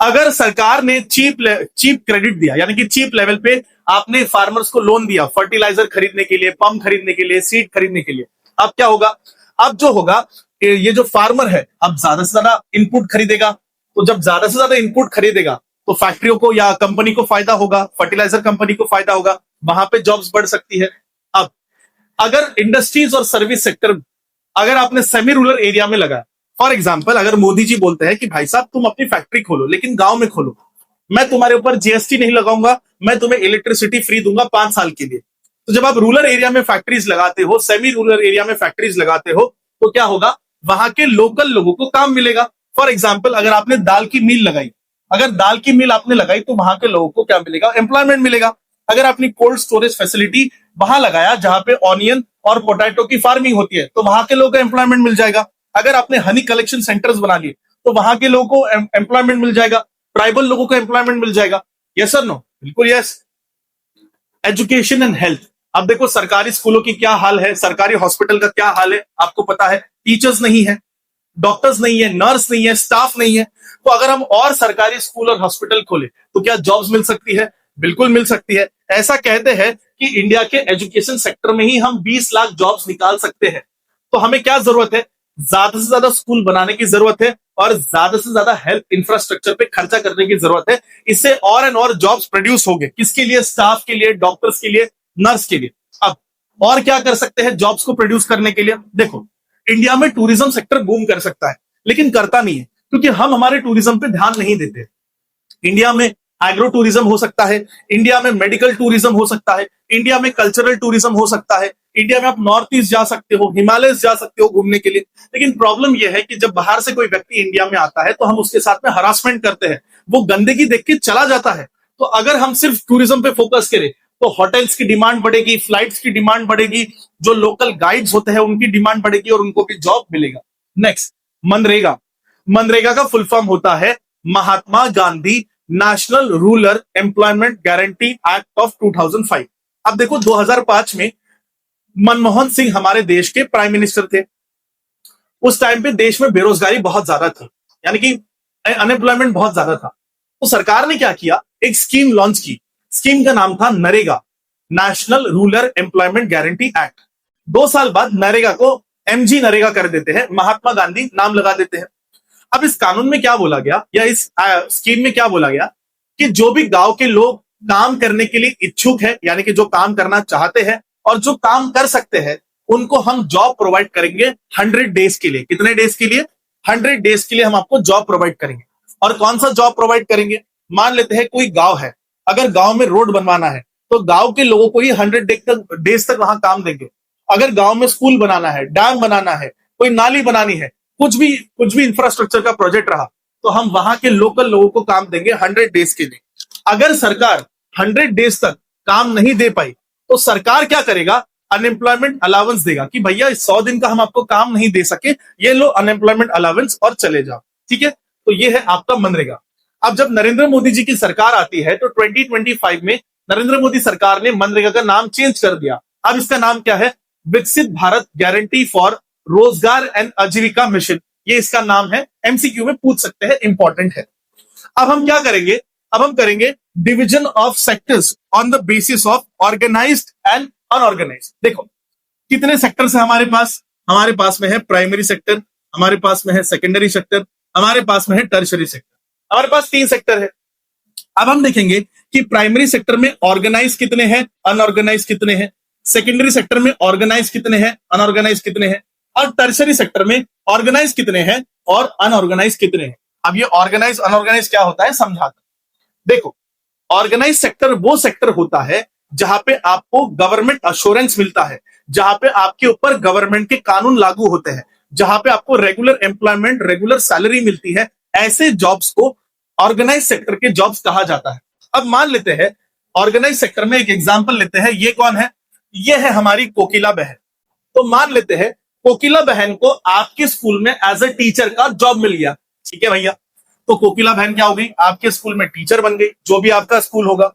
अगर सरकार ने चीप क्रेडिट दिया, यानी कि चीप लेवल पे आपने फार्मर्स को लोन दिया फर्टिलाइजर खरीदने के लिए, पंप खरीदने के लिए, सीड खरीदने के लिए, अब क्या होगा? अब जो होगा कि ये जो फार्मर है अब ज्यादा से ज्यादा इनपुट खरीदेगा, तो जब ज्यादा से ज्यादा इनपुट खरीदेगा तो फैक्ट्रियों को या कंपनी को फायदा होगा, फर्टिलाइजर कंपनी को फायदा होगा, वहां पे जॉब्स बढ़ सकती है। अब अगर इंडस्ट्रीज और सर्विस सेक्टर अगर आपने सेमी रूरल एरिया में लगाया, फॉर एग्जाम्पल अगर मोदी जी बोलते हैं कि भाई साहब तुम अपनी फैक्ट्री खोलो लेकिन गांव में खोलो, मैं तुम्हारे ऊपर जीएसटी नहीं लगाऊंगा, मैं तुम्हें इलेक्ट्रिसिटी फ्री दूंगा 5 साल के लिए। तो जब आप रूरल एरिया में फैक्ट्रीज लगाते हो, सेमी रूरल एरिया में फैक्ट्रीज लगाते हो, तो क्या होगा? वहां के लोकल लोगों को काम मिलेगा। फॉर एग्जाम्पल अगर आपने दाल की मिल लगाई, अगर दाल की मिल आपने लगाई तो वहां के लोगों को क्या मिलेगा? एम्प्लॉयमेंट मिलेगा। अगर आपने कोल्ड स्टोरेज फैसिलिटी वहां लगाया जहां पे ऑनियन और पोटैटो की फार्मिंग होती है, तो वहां के लोगों को एम्प्लॉयमेंट मिल जाएगा। अगर आपने हनी कलेक्शन सेंटर्स बना लिए तो वहां के लोगों को एम्प्लॉयमेंट मिल जाएगा, ट्राइबल लोगों को एम्प्लॉयमेंट मिल जाएगा। यस और नो? बिल्कुल यस। Education and health. अब देखो सरकारी स्कूलों की क्या हाल है, सरकारी हॉस्पिटल का क्या हाल है, आपको पता है। टीचर्स नहीं है, डॉक्टर्स नहीं है, नर्स नहीं है, स्टाफ नहीं है। तो अगर हम और सरकारी स्कूल और हॉस्पिटल खोले तो क्या जॉब्स मिल सकती है? बिल्कुल मिल सकती है। ऐसा कहते हैं कि इंडिया के एजुकेशन सेक्टर में ही हम 20 लाख जॉब्स निकाल सकते हैं। तो हमें क्या जरूरत है? ज्यादा से ज्यादा स्कूल बनाने की जरूरत है और ज्यादा से ज्यादा हेल्थ इंफ्रास्ट्रक्चर पे खर्चा करने की जरूरत है। इससे और एंड और जॉब्स प्रोड्यूस होंगे। किसके लिए? स्टाफ के लिए, डॉक्टर्स के लिए, नर्स के लिए। अब और क्या कर सकते हैं जॉब्स को प्रोड्यूस करने के लिए? देखो, इंडिया में टूरिज्म सेक्टर बूम कर सकता है, लेकिन करता नहीं है क्योंकि हम हमारे टूरिज्म पे ध्यान नहीं देते। इंडिया में एग्रो टूरिज्म हो सकता है, इंडिया में मेडिकल टूरिज्म हो सकता है, इंडिया में कल्चरल टूरिज्म हो सकता है, इंडिया में आप नॉर्थ ईस्ट जा सकते हो, हिमालय जा सकते हो घूमने के लिए। लेकिन प्रॉब्लम यह है कि जब बाहर से कोई व्यक्ति इंडिया में आता है तो हम उसके साथ में हरासमेंट करते हैं, वो गंदगी देख के चला जाता है। तो अगर हम सिर्फ टूरिज्म पे फोकस करें तो होटल्स की डिमांड बढ़ेगी, फ्लाइट्स की डिमांड बढ़ेगी, जो लोकल गाइड्स होते हैं उनकी डिमांड बढ़ेगी और उनको भी जॉब मिलेगा। नेक्स्ट, मनरेगा। मनरेगा का फुल फॉर्म होता है Mahatma Gandhi national rural employment guarantee act of 2005। अब देखो 2005 में मनमोहन सिंह हमारे देश के प्राइम मिनिस्टर थे। उस टाइम पे देश में बेरोजगारी बहुत ज्यादा थी, यानी कि अनएम्प्लॉयमेंट बहुत ज्यादा था। तो सरकार ने क्या किया? एक स्कीम लॉन्च की। स्कीम का नाम था NREGA, national rural employment guarantee act. 2 साल बाद नरेगा को एमजी नरेगा कर देते हैं, महात्मा गांधी नाम लगा देते हैं। अब इस कानून में क्या बोला गया या इस स्कीम में क्या बोला गया कि जो भी गांव के लोग काम करने के लिए इच्छुक है, यानी कि जो काम करना चाहते हैं और जो काम कर सकते हैं, उनको हम जॉब प्रोवाइड करेंगे 100 डेज के लिए। कितने डेज के लिए? 100 डेज के लिए हम आपको जॉब प्रोवाइड करेंगे। और कौन सा जॉब प्रोवाइड करेंगे? मान लेते हैं कोई गांव है, अगर गांव में रोड बनवाना है तो गांव के लोगों को ही 100 डेज तक वहां काम देंगे। अगर गांव में स्कूल बनाना है, डैम बनाना है, कोई नाली बनानी है, कुछ भी इंफ्रास्ट्रक्चर का प्रोजेक्ट रहा, तो हम वहां के लोकल लोगों को काम देंगे 100 डेज के लिए। अगर सरकार 100 डेज तक काम नहीं दे पाई तो सरकार क्या करेगा, अनएम्प्लॉयमेंट अलाउंस देगा कि भैया इस 100 दिन का हम आपको काम नहीं दे सके, ये लो अनएम्प्लॉयमेंट अलाउंस और चले जाओ। ठीक है, तो ये है आपका मनरेगा। अब जब नरेंद्र मोदी जी की सरकार आती है तो 2025 में नरेंद्र मोदी सरकार ने मनरेगा का नाम चेंज कर दिया। अब इसका नाम क्या है, विकसित भारत गारंटी फॉर रोजगार एंड आजीविका मिशन, ये इसका नाम है। एमसीक्यू में पूछ सकते हैं, इंपॉर्टेंट है। अब हम क्या करेंगे, अब हम करेंगे division of sectors on the basis of organised and unorganised. देखो कितने सेक्टर्स है हमारे पास में है प्राइमरी सेक्टर, हमारे पास में है सेकेंडरी सेक्टर, हमारे पास में है टर्शरी सेक्टर, हमारे पास 3 सेक्टर है। अब हम देखेंगे कि प्राइमरी सेक्टर में ऑर्गेनाइज कितने हैं, अनऑर्गेनाइज कितने हैं, सेकेंडरी सेक्टर में ऑर्गेनाइज कितने हैं, अनऑर्गेनाइज कितने हैं, और टर्शरी सेक्टर में ऑर्गेनाइज कितने हैं और अनऑर्गेनाइज कितने हैं। अब ये ऑर्गेनाइज अनऑर्गेनाइज क्या होता है समझाता। देखो ऑर्गेनाइज सेक्टर वो सेक्टर होता है जहां पे आपको गवर्नमेंट अश्योरेंस मिलता है, जहां पे आपके ऊपर गवर्नमेंट के कानून लागू होते हैं, जहां पे आपको रेगुलर एम्प्लॉयमेंट, रेगुलर सैलरी मिलती है, ऐसे जॉब्स को ऑर्गेनाइज सेक्टर के जॉब्स कहा जाता है। अब मान लेते हैं ऑर्गेनाइज सेक्टर में एक एग्जांपल लेते हैं, ये कौन है, ये है हमारी कोकिला बहन। तो मान लेते हैं कोकिला बहन को आपके स्कूल में एज ए टीचर का जॉब मिल गया। ठीक है भैया, तो कोकिला बहन क्या हो गई, आपके स्कूल में टीचर बन गई, जो भी आपका स्कूल होगा।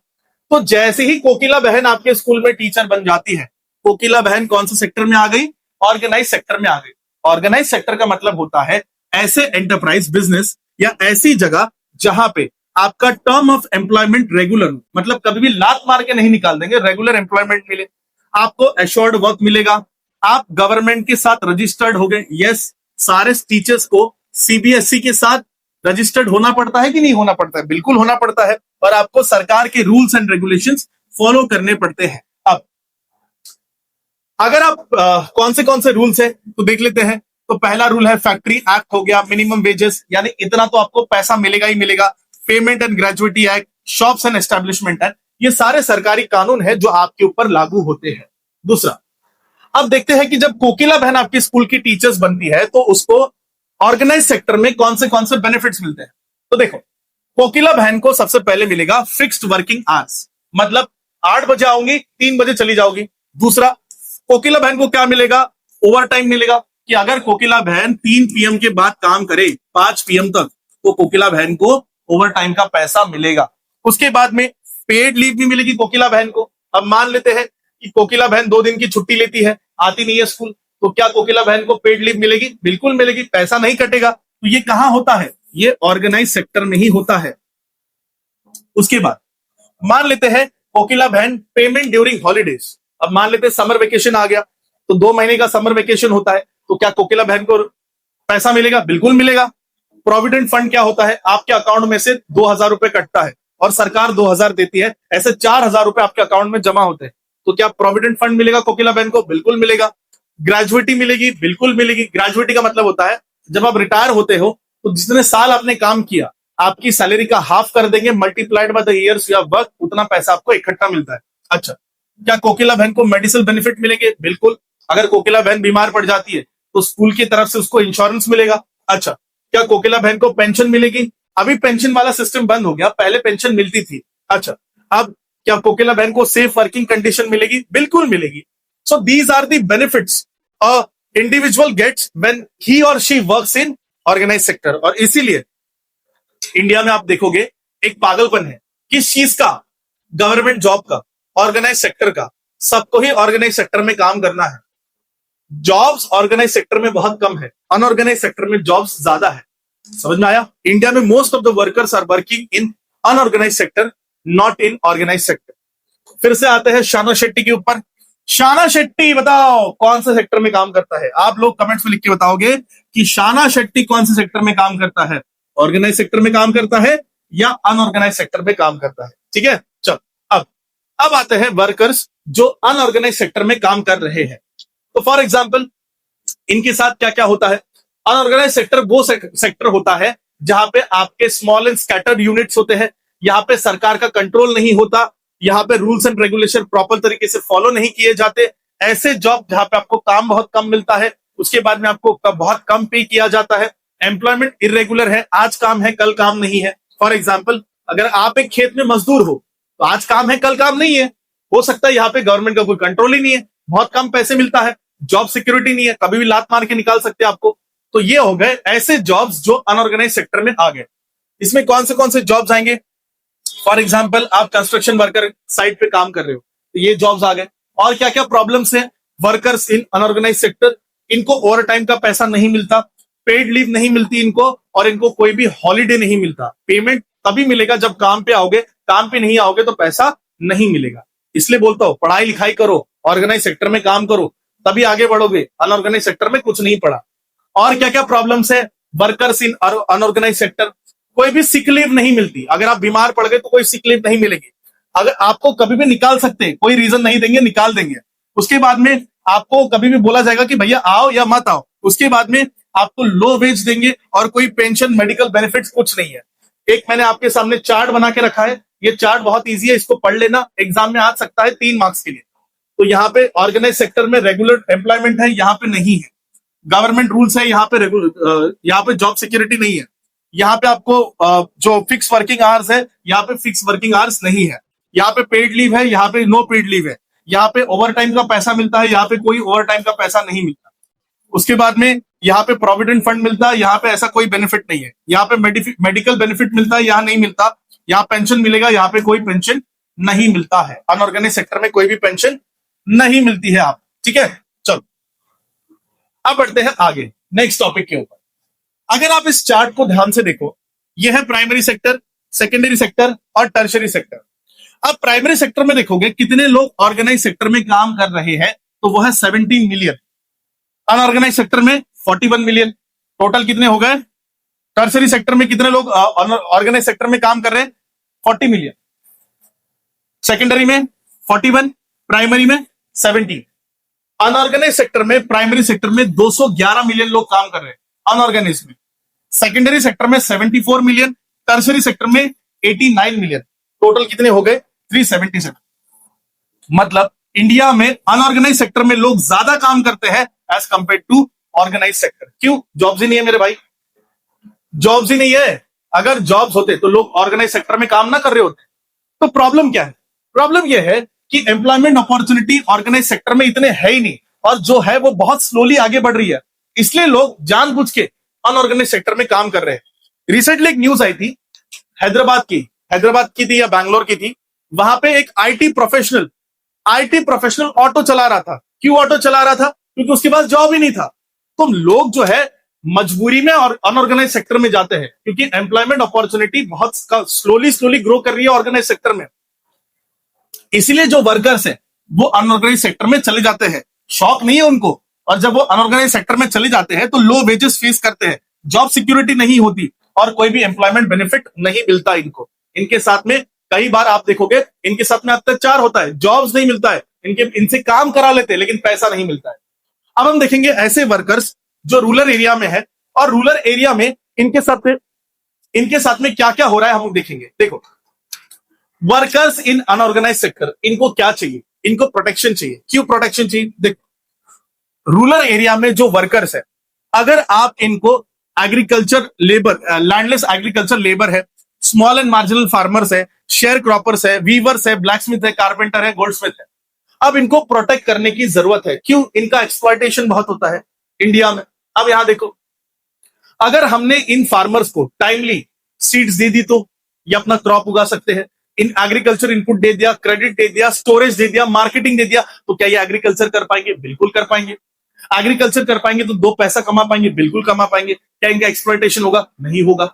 तो जैसे ही कोकिला बहन आपके स्कूल में टीचर बन जाती है, कोकिला बहन कौन से सेक्टर में आ गई, ऑर्गेनाइज सेक्टर में आ गई। ऑर्गेनाइज सेक्टर का मतलब होता है ऐसे एंटरप्राइज बिजनेस या ऐसी जगह जहां पे आपका टर्म ऑफ एम्प्लॉयमेंट रेगुलर, मतलब कभी भी लात मार के नहीं निकाल देंगे, रेगुलर एम्प्लॉयमेंट मिले, आपको एश्योर्ड वर्क मिलेगा, आप गवर्नमेंट के साथ रजिस्टर्ड हो गए। यस, सारे टीचर्स को सीबीएसई के साथ रजिस्टर्ड होना पड़ता है कि नहीं होना पड़ता है, बिल्कुल होना पड़ता है, और आपको सरकार के रूल्स एंड रेगुलेशंस फॉलो करने पड़ते हैं। अब अगर आप कौन से रूल्स है तो देख लेते हैं। तो पहला रूल है फैक्ट्री एक्ट हो गया, मिनिमम वेजेस यानी इतना तो आपको पैसा मिलेगा ही मिलेगा, payment and gratuity act, shops and establishment act, ये सारे सरकारी कानून है जो आपके ऊपर लागू होते हैं। दूसरा, अब देखते हैं कि जब कोकिला बहन आपके स्कूल की टीचर्स बनती है तो उसको ऑर्गेनाइज सेक्टर में कौन से बेनिफिट्स मिलते हैं। तो देखो कोकिला बहन को सबसे पहले मिलेगा फिक्स्ड वर्किंग आवर्स, मतलब 8 बजे आऊंगी 3 बजे चली जाओगी। दूसरा, कोकिला बहन को क्या मिलेगा, ओवर टाइम मिलेगा, कि अगर कोकिला बहन 3 पीएम के बाद काम करे 5 पीएम तक तो कोकिला बहन को ओवर टाइम का पैसा मिलेगा। उसके बाद में पेड लीव भी मिलेगी कोकिला बहन को। अब मान लेते हैं कि कोकिला बहन 2 दिन की छुट्टी लेती है, आती नहीं है स्कूल, तो क्या कोकिला बहन को पेड लीव मिलेगी, बिल्कुल मिलेगी, पैसा नहीं कटेगा। तो ये कहां होता है, ये ऑर्गेनाइज सेक्टर में ही होता है। उसके बाद मान लेते हैं कोकिला बहन पेमेंट ड्यूरिंग हॉलीडेज, अब मान लेते हैं समर वेकेशन आ गया तो 2 महीने का समर वेकेशन होता है, तो क्या कोकिला बहन को पैसा मिलेगा, बिल्कुल मिलेगा। प्रोविडेंट फंड क्या होता है, आपके अकाउंट में से 2000 रुपए कटता है और सरकार 2000 देती है, ऐसे 4000 रुपए आपके अकाउंट में जमा होते हैं, तो क्या प्रोविडेंट फंड मिलेगा कोकिला बहन को, बिल्कुल मिलेगा। ग्रेजुएटी मिलेगी, बिल्कुल मिलेगी। ग्रेजुएटी का मतलब होता है जब आप रिटायर होते हो तो जितने साल आपने काम किया आपकी सैलरी का हाफ कर देंगे, multiplied by the years you have work, उतना पैसा आपको इकट्ठा मिलता है। अच्छा, क्या कोकिला बहन को मेडिकल बेनिफिट मिलेंगे, बिल्कुल। अगर कोकिला बहन बीमार पड़ जाती है तो स्कूल की तरफ से उसको इंश्योरेंस मिलेगा। अच्छा, क्या कोकिला बहन को पेंशन मिलेगी, अभी पेंशन वाला सिस्टम बंद हो गया, पहले पेंशन मिलती थी। अच्छा, अब क्या कोकिला बहन को सेफ वर्किंग कंडीशन मिलेगी, बिल्कुल मिलेगी। So these are the benefits a individual gets when he or she works in organise sector. और इसीलिए इंडिया में आप देखोगे एक पागलपन है, किस चीज का, गवर्नमेंट जॉब का, ऑर्गेनाइज सेक्टर का, सबको ही ऑर्गेनाइज सेक्टर में काम करना है। जॉब्स ऑर्गेनाइज सेक्टर में बहुत कम है, अनऑर्गेनाइज सेक्टर में जॉब्स ज्यादा है। समझ में आया? इंडिया में most of the workers are working in unorganised sector, not in organise sector. फिर से आते हैं शाना शेट्टी के ऊपर। शाना शेट्टी बताओ कौन से सेक्टर में काम करता है, आप लोग कमेंट्स में लिख के बताओगे कि शाना शेट्टी कौन से सेक्टर में काम करता है, ऑर्गेनाइज सेक्टर में काम करता है या अनऑर्गेनाइज सेक्टर में काम करता है। ठीक है, चल अब आते हैं वर्कर्स जो अनऑर्गेनाइज सेक्टर में काम कर रहे हैं। तो फॉर एग्जाम्पल इनके साथ क्या क्या होता है, अनऑर्गेनाइज सेक्टर वो सेक्टर होता है जहां पे आपके स्मॉल एंड स्कैटर्ड यूनिट्स होते हैं, यहां पे सरकार का कंट्रोल नहीं होता, यहां पे रूल्स एंड रेगुलेशन प्रॉपर तरीके से फॉलो नहीं किए जाते। ऐसे जॉब जहां पे आपको काम बहुत कम मिलता है, उसके बाद में आपको बहुत कम पे किया जाता है, एम्प्लॉयमेंट इरेगुलर है, आज काम है कल काम नहीं है। फॉर एग्जाम्पल अगर आप एक खेत में मजदूर हो तो आज काम है कल काम नहीं है, हो सकता है यहाँ पे गवर्नमेंट का कोई कंट्रोल ही नहीं है, बहुत कम पैसे मिलता है, जॉब सिक्योरिटी नहीं है, कभी भी लात मार के निकाल सकते हैं आपको। तो ये हो गए ऐसे जॉब्स जो अनऑर्गेनाइज सेक्टर में आ गए। इसमें कौन से जॉब्स आएंगे? फॉर एग्जाम्पल, आप कंस्ट्रक्शन वर्कर साइट पे काम कर रहे हो, तो ये जॉब्स आ गए। और क्या क्या प्रॉब्लम्स है वर्कर्स इन अनऑर्गेनाइज सेक्टर? इनको ओवर टाइम का पैसा नहीं मिलता, पेड लीव नहीं मिलती इनको, और इनको कोई भी हॉलीडे नहीं मिलता। पेमेंट तभी मिलेगा जब काम पे आओगे, काम पे नहीं आओगे तो पैसा नहीं मिलेगा। इसलिए बोलता हूं, पढ़ाई लिखाई करो, ऑर्गेनाइज सेक्टर में काम करो, तभी आगे बढ़ोगे। अनऑर्गेनाइज सेक्टर में कुछ नहीं पड़ा। और क्या क्या प्रॉब्लम्स है वर्कर्स इन अनऑर्गेनाइज सेक्टर? कोई भी सिक लीव नहीं मिलती। अगर आप बीमार पड़ गए तो कोई सिक लीव नहीं मिलेगी। अगर आपको कभी भी निकाल सकते हैं, कोई रीजन नहीं देंगे, निकाल देंगे। उसके बाद में आपको कभी भी बोला जाएगा कि भैया आओ या मत आओ। उसके बाद में आपको लो वेज देंगे और कोई पेंशन, मेडिकल बेनिफिट्स कुछ नहीं है। एक मैंने आपके सामने चार्ट बना के रखा है, ये चार्ट बहुत ईजी है, इसको पढ़ लेना, एग्जाम में आ सकता है 3 मार्क्स के लिए। तो यहाँ पे ऑर्गेनाइज सेक्टर में रेगुलर एम्प्लॉयमेंट है, यहाँ पे नहीं है। गवर्नमेंट रूल्स है, यहाँ पे यहाँ पे जॉब सिक्योरिटी नहीं है। यहाँ पे आपको जो फिक्स वर्किंग आवर्स है, यहाँ पे फिक्स वर्किंग आवर्स नहीं है। यहाँ पे पेड लीव है, यहाँ पे नो पेड लीव है। यहाँ पे ओवर टाइम का पैसा मिलता है, यहाँ पे कोई ओवर टाइम का पैसा नहीं मिलता। उसके बाद में यहाँ पे प्रोविडेंट फंड मिलता है, यहाँ पे ऐसा कोई बेनिफिट नहीं है। यहाँ पे मेडिकल बेनिफिट मिलता है, यहाँ नहीं मिलता। यहाँ पेंशन मिलेगा, यहाँ पे कोई पेंशन नहीं मिलता है। अनऑर्गेनाइज सेक्टर में कोई भी पेंशन नहीं मिलती है आप, ठीक है। चलो अब बढ़ते हैं आगे नेक्स्ट टॉपिक के ऊपर। अगर आप इस चार्ट को ध्यान से देखो, यह है प्राइमरी सेक्टर, सेकेंडरी सेक्टर और टर्शियरी सेक्टर। अब प्राइमरी सेक्टर में देखोगे कितने लोग ऑर्गेनाइज सेक्टर में काम कर रहे हैं, तो वो है 17 मिलियन। अनऑर्गेनाइज सेक्टर में 41 मिलियन। टोटल कितने हो गए? टर्शियरी सेक्टर में कितने लोग ऑर्गेनाइज सेक्टर में काम कर रहे हैं? 40 मिलियन। सेकेंडरी में 41, प्राइमरी में 17। अनऑर्गेनाइज सेक्टर में, प्राइमरी सेक्टर में 211 मिलियन लोग काम कर रहे हैं अनऑर्गेनाइज में। सेकेंडरी सेक्टर में 74 मिलियन, टर्शियरी सेक्टर में 89 मिलियन। टोटल कितने हो गए? 377। मतलब इंडिया में अनऑर्गेनाइज सेक्टर में लोग ज्यादा काम करते हैं as compare to organised sector. क्यों? जॉब्स ही नहीं है मेरे भाई, जॉब्स ही नहीं है। अगर जॉब्स होते तो लोग ऑर्गेनाइज सेक्टर में काम ना कर रहे होते। तो प्रॉब्लम क्या है? प्रॉब्लम यह है कि एम्प्लॉयमेंट अपॉर्चुनिटी ऑर्गेनाइज सेक्टर में इतने है ही नहीं, और जो है वो बहुत स्लोली आगे बढ़ रही है। इसलिए लोग जानबूझ के अनऑर्गेनाइज सेक्टर में काम कर रहे हैं। रिसेंटली एक न्यूज आई थी हैदराबाद की थी या बैंगलोर की थी। वहां पे एक आईटी प्रोफेशनल ऑटो चला रहा था। क्यों ऑटो चला रहा था? क्योंकि उसके पास जॉब ही नहीं था। तो लोग जो है मजबूरी में और अनऑर्गेनाइज सेक्टर में जाते हैं, क्योंकि एम्प्लॉयमेंट अपॉर्चुनिटी बहुत स्लोली ग्रो कर रही है ऑर्गेनाइज सेक्टर में। इसीलिए जो वर्कर्स है वो अनऑर्गेनाइज सेक्टर में चले जाते हैं। शौक नहीं है उनको, और जब वो अनऑर्गेनाइज सेक्टर में चले जाते हैं तो लो वेजेस फेस करते हैं, जॉब सिक्योरिटी नहीं होती और कोई भी एम्प्लॉयमेंट बेनिफिट नहीं मिलता इनको। इनके साथ में कई बार आप देखोगे इनके साथ में अत्याचार होता है, जॉब्स नहीं मिलता है, इनसे काम करा लेते हैं लेकिन पैसा नहीं मिलता है। अब हम देखेंगे ऐसे वर्कर्स जो रूरल एरिया में है, और रूरल एरिया में इनके साथ में क्या क्या हो रहा है हम देखेंगे। देखो, वर्कर्स इन अनऑर्गेनाइज सेक्टर, इनको क्या चाहिए? इनको प्रोटेक्शन चाहिए। क्यों प्रोटेक्शन चाहिए? देखो, रूरल एरिया में जो वर्कर्स है, अगर आप इनको agriculture labour, landless agriculture labour है, स्मॉल एंड मार्जिनल फार्मर्स है, शेयर क्रॉपर्स है, वीवर्स है, ब्लैकस्मिथ है, कारपेंटर है, गोल्डस्मिथ है, अब इनको प्रोटेक्ट करने की जरूरत है। क्यों? इनका एक्सप्लॉयटेशन बहुत होता है इंडिया में। अब यहां देखो, अगर हमने इन फार्मर्स को टाइमली सीड्स दे दी तो ये अपना क्रॉप उगा सकते हैं। इन एग्रीकल्चर इनपुट दे दिया, क्रेडिट दे दिया, स्टोरेज दे दिया, मार्केटिंग दे दिया, तो क्या ये एग्रीकल्चर कर पाएंगे? बिल्कुल कर पाएंगे। एग्रीकल्चर कर पाएंगे तो 2 पैसा कमा पाएंगे? बिल्कुल कमा पाएंगे। क्या इनका एक्सप्लॉयटेशन होगा? नहीं होगा।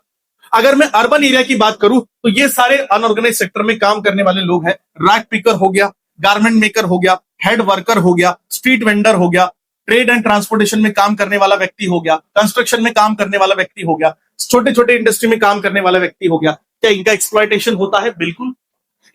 अगर मैं अर्बन एरिया की बात करूं तो ये सारे अनऑर्गेनाइज सेक्टर में काम करने वाले लोग हैं। रैक पिकर हो गया, गारमेंट मेकर हो गया, हेड वर्कर हो गया, स्ट्रीट वेंडर हो गया, ट्रेड एंड ट्रांसपोर्टेशन में काम करने वाला व्यक्ति हो गया, कंस्ट्रक्शन में काम करने वाला व्यक्ति हो गया, छोटे छोटे इंडस्ट्री में काम करने वाला व्यक्ति हो गया। क्या इनका एक्सप्लॉयटेशन होता है? बिल्कुल।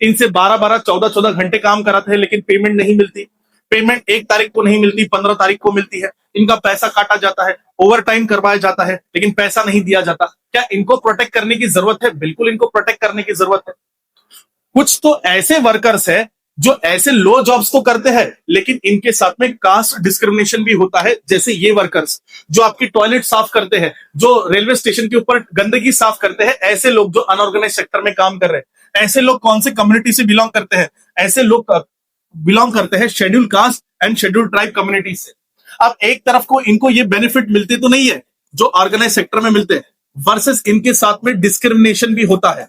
इनसे 12-12, 14-14 घंटे काम कराते हैं लेकिन पेमेंट नहीं मिलती। पेमेंट 1 तारीख को नहीं मिलती, 15 तारीख को मिलती है। इनका पैसा काटा जाता है, ओवर टाइम करवाया जाता है लेकिन पैसा नहीं दिया जाता। क्या इनको प्रोटेक्ट करने की जरूरत है? बिल्कुल इनको प्रोटेक्ट करने की जरूरत है। कुछ तो ऐसे वर्कर्स है जो ऐसे लो जॉब्स तो करते हैं लेकिन इनके साथ में कास्ट डिस्क्रिमिनेशन भी होता है। जैसे ये वर्कर्स जो आपकी टॉयलेट साफ करते हैं, जो रेलवे स्टेशन के ऊपर गंदगी साफ करते हैं, ऐसे लोग जो अनऑर्गेनाइज सेक्टर में काम कर रहे हैं, ऐसे लोग कौन से कम्युनिटी से बिलोंग करते हैं, ऐसे लोग बिलोंग करते हैं schedule caste and schedule tribe community से। अब एक तरफ को इनको ये बेनिफिट मिलते तो नहीं है जो ऑर्गेनाइज सेक्टर में मिलते हैं, वर्सेस इनके साथ में डिस्क्रिमिनेशन भी होता है,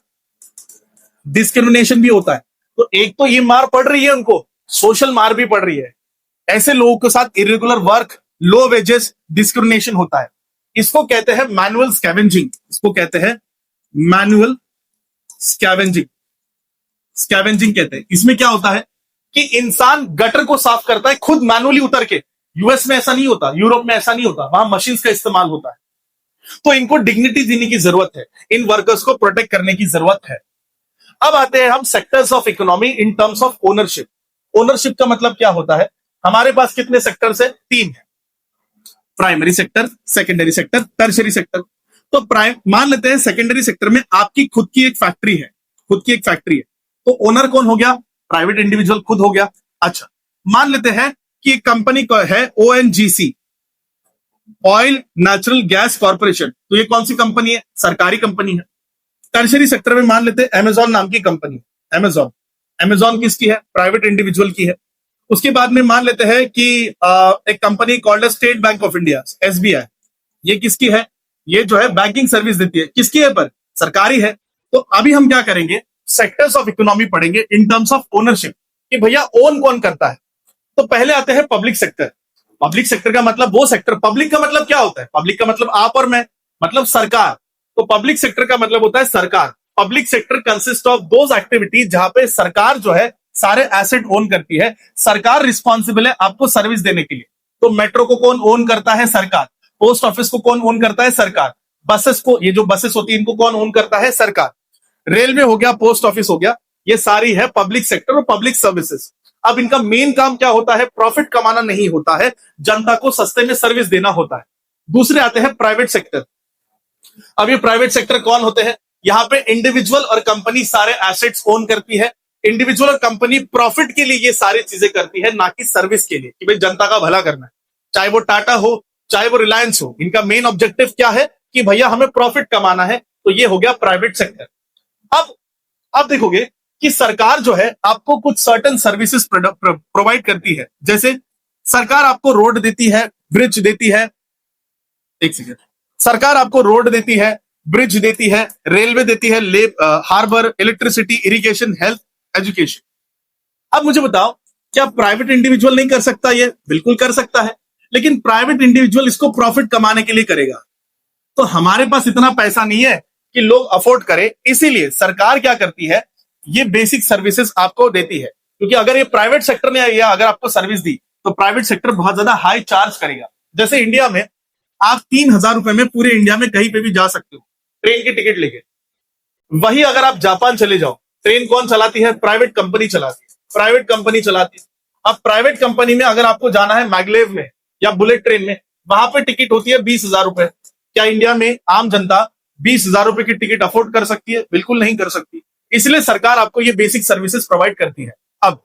डिस्क्रिमिनेशन भी होता है। तो एक तो ये मार पड़ रही है उनको, सोशल मार भी पड़ रही है। ऐसे लोगों के साथ irregular work, low wages, discrimination होता है। इसको कहते हैं मैनुअल स्कैवेंजिंग, इसको कहते हैं मैनुअल स्कैवेंजिंग, स्कैवेंजिंग कहते हैं। इसमें क्या होता है कि इंसान गटर को साफ करता है खुद मैनुअली उतर के। यूएस में ऐसा नहीं होता, यूरोप में ऐसा नहीं होता, वहां मशीन्स का इस्तेमाल होता है। तो इनको डिग्निटी देने की जरूरत है, इन वर्कर्स को प्रोटेक्ट करने की जरूरत है। अब आते हैं हम sectors of economy in terms of ownership. Ownership का मतलब क्या होता है? हमारे पास कितने सेक्टर्स है? 3 है, primary sector, secondary sector, tertiary sector. तो मान लेते हैं सेकेंडरी सेक्टर में आपकी खुद की एक फैक्ट्री है, खुद की एक फैक्ट्री है, तो ओनर कौन हो गया? प्राइवेट इंडिविजुअल खुद हो गया। अच्छा, मान लेते हैं कि एक कंपनी है ONGC, oil natural gas corporation, तो ये कौन सी कंपनी है? सरकारी कंपनी है। टर्शियरी सेक्टर में मान लेते हैं अमेजॉन नाम की कंपनी, अमेजॉन, अमेजॉन किसकी है? प्राइवेट इंडिविजुअल की है। उसके बाद में मान लेते हैं कि एक company called state bank of India, SBI, ये किसकी है? ये जो है बैंकिंग सर्विस देती है, किसकी है? पर सरकारी है। तो अभी हम क्या करेंगे? सेक्टर्स ऑफ इकोनॉमी पढ़ेंगे इन टर्म्स ऑफ ओनरशिप, कि भैया ओन कौन करता है। तो पहले आते हैं पब्लिक सेक्टर। पब्लिक सेक्टर का मतलब वो सेक्टर, पब्लिक का मतलब क्या होता है? पब्लिक का मतलब आप और मैं, मतलब सरकार। तो पब्लिक सेक्टर का मतलब होता है सरकार। Public sector consist of those activities जहां पे सरकार जो है सारे एसेट ओन करती है। सरकार रिस्पॉन्सिबल है आपको सर्विस देने के लिए। तो मेट्रो को कौन ओन करता है? सरकार। पोस्ट ऑफिस को कौन ओन करता है? सरकार। बसेस को, ये जो बसेस होती है इनको कौन ओन करता है? सरकार। रेलवे हो गया, पोस्ट ऑफिस हो गया, ये सारी है पब्लिक सेक्टर और पब्लिक सर्विसेज। अब इनका मेन काम क्या होता है? प्रॉफिट कमाना नहीं होता है, जनता को सस्ते में सर्विस देना होता है। दूसरे आते हैं प्राइवेट सेक्टर। अब ये प्राइवेट सेक्टर कौन होते हैं? यहां पे इंडिविजुअल और कंपनी सारे एसेट्स ओन करती है। इंडिविजुअल और कंपनी प्रॉफिट के लिए ये सारी चीजें करती है, ना कि सर्विस के लिए, कि भाई जनता का भला करना है। चाहे वो टाटा हो, चाहे वो रिलायंस हो, इनका मेन ऑब्जेक्टिव क्या है? कि भैया हमें प्रॉफिट कमाना है। तो ये हो गया प्राइवेट सेक्टर। अब देखोगे कि सरकार जो है आपको कुछ सर्टेन सर्विसेज प्रोवाइड करती है। जैसे सरकार आपको रोड देती है, ब्रिज देती है, एक सेकेंड, सरकार आपको रोड देती है, ब्रिज देती है, रेलवे देती है, harbour, electricity, irrigation, health, education. अब मुझे बताओ, क्या प्राइवेट इंडिविजुअल नहीं कर सकता? ये बिल्कुल कर सकता है, लेकिन प्राइवेट इंडिविजुअल इसको प्रॉफिट कमाने के लिए करेगा। तो हमारे पास इतना पैसा नहीं है कि लोग अफोर्ड करें, इसीलिए सरकार क्या करती है? ये बेसिक सर्विसेज आपको देती है। क्योंकि अगर ये प्राइवेट सेक्टर ने या अगर आपको सर्विस दी तो प्राइवेट सेक्टर बहुत ज्यादा हाई चार्ज करेगा। जैसे इंडिया में आप 3,000 रुपए में पूरे इंडिया में कहीं पे भी जा सकते हो ट्रेन की टिकट लेके। वही अगर आप जापान चले जाओ, ट्रेन कौन चलाती है? प्राइवेट कंपनी चलाती है, प्राइवेट कंपनी चलाती है। अब प्राइवेट कंपनी में अगर आपको जाना है मैगलेव में या बुलेट ट्रेन में, वहां पे टिकट होती है 20,000 रुपए। क्या इंडिया में आम जनता 20,000 रुपए की टिकट अफोर्ड कर सकती है? बिल्कुल नहीं कर सकती। इसलिए सरकार आपको ये बेसिक सर्विसेज प्रोवाइड करती है। अब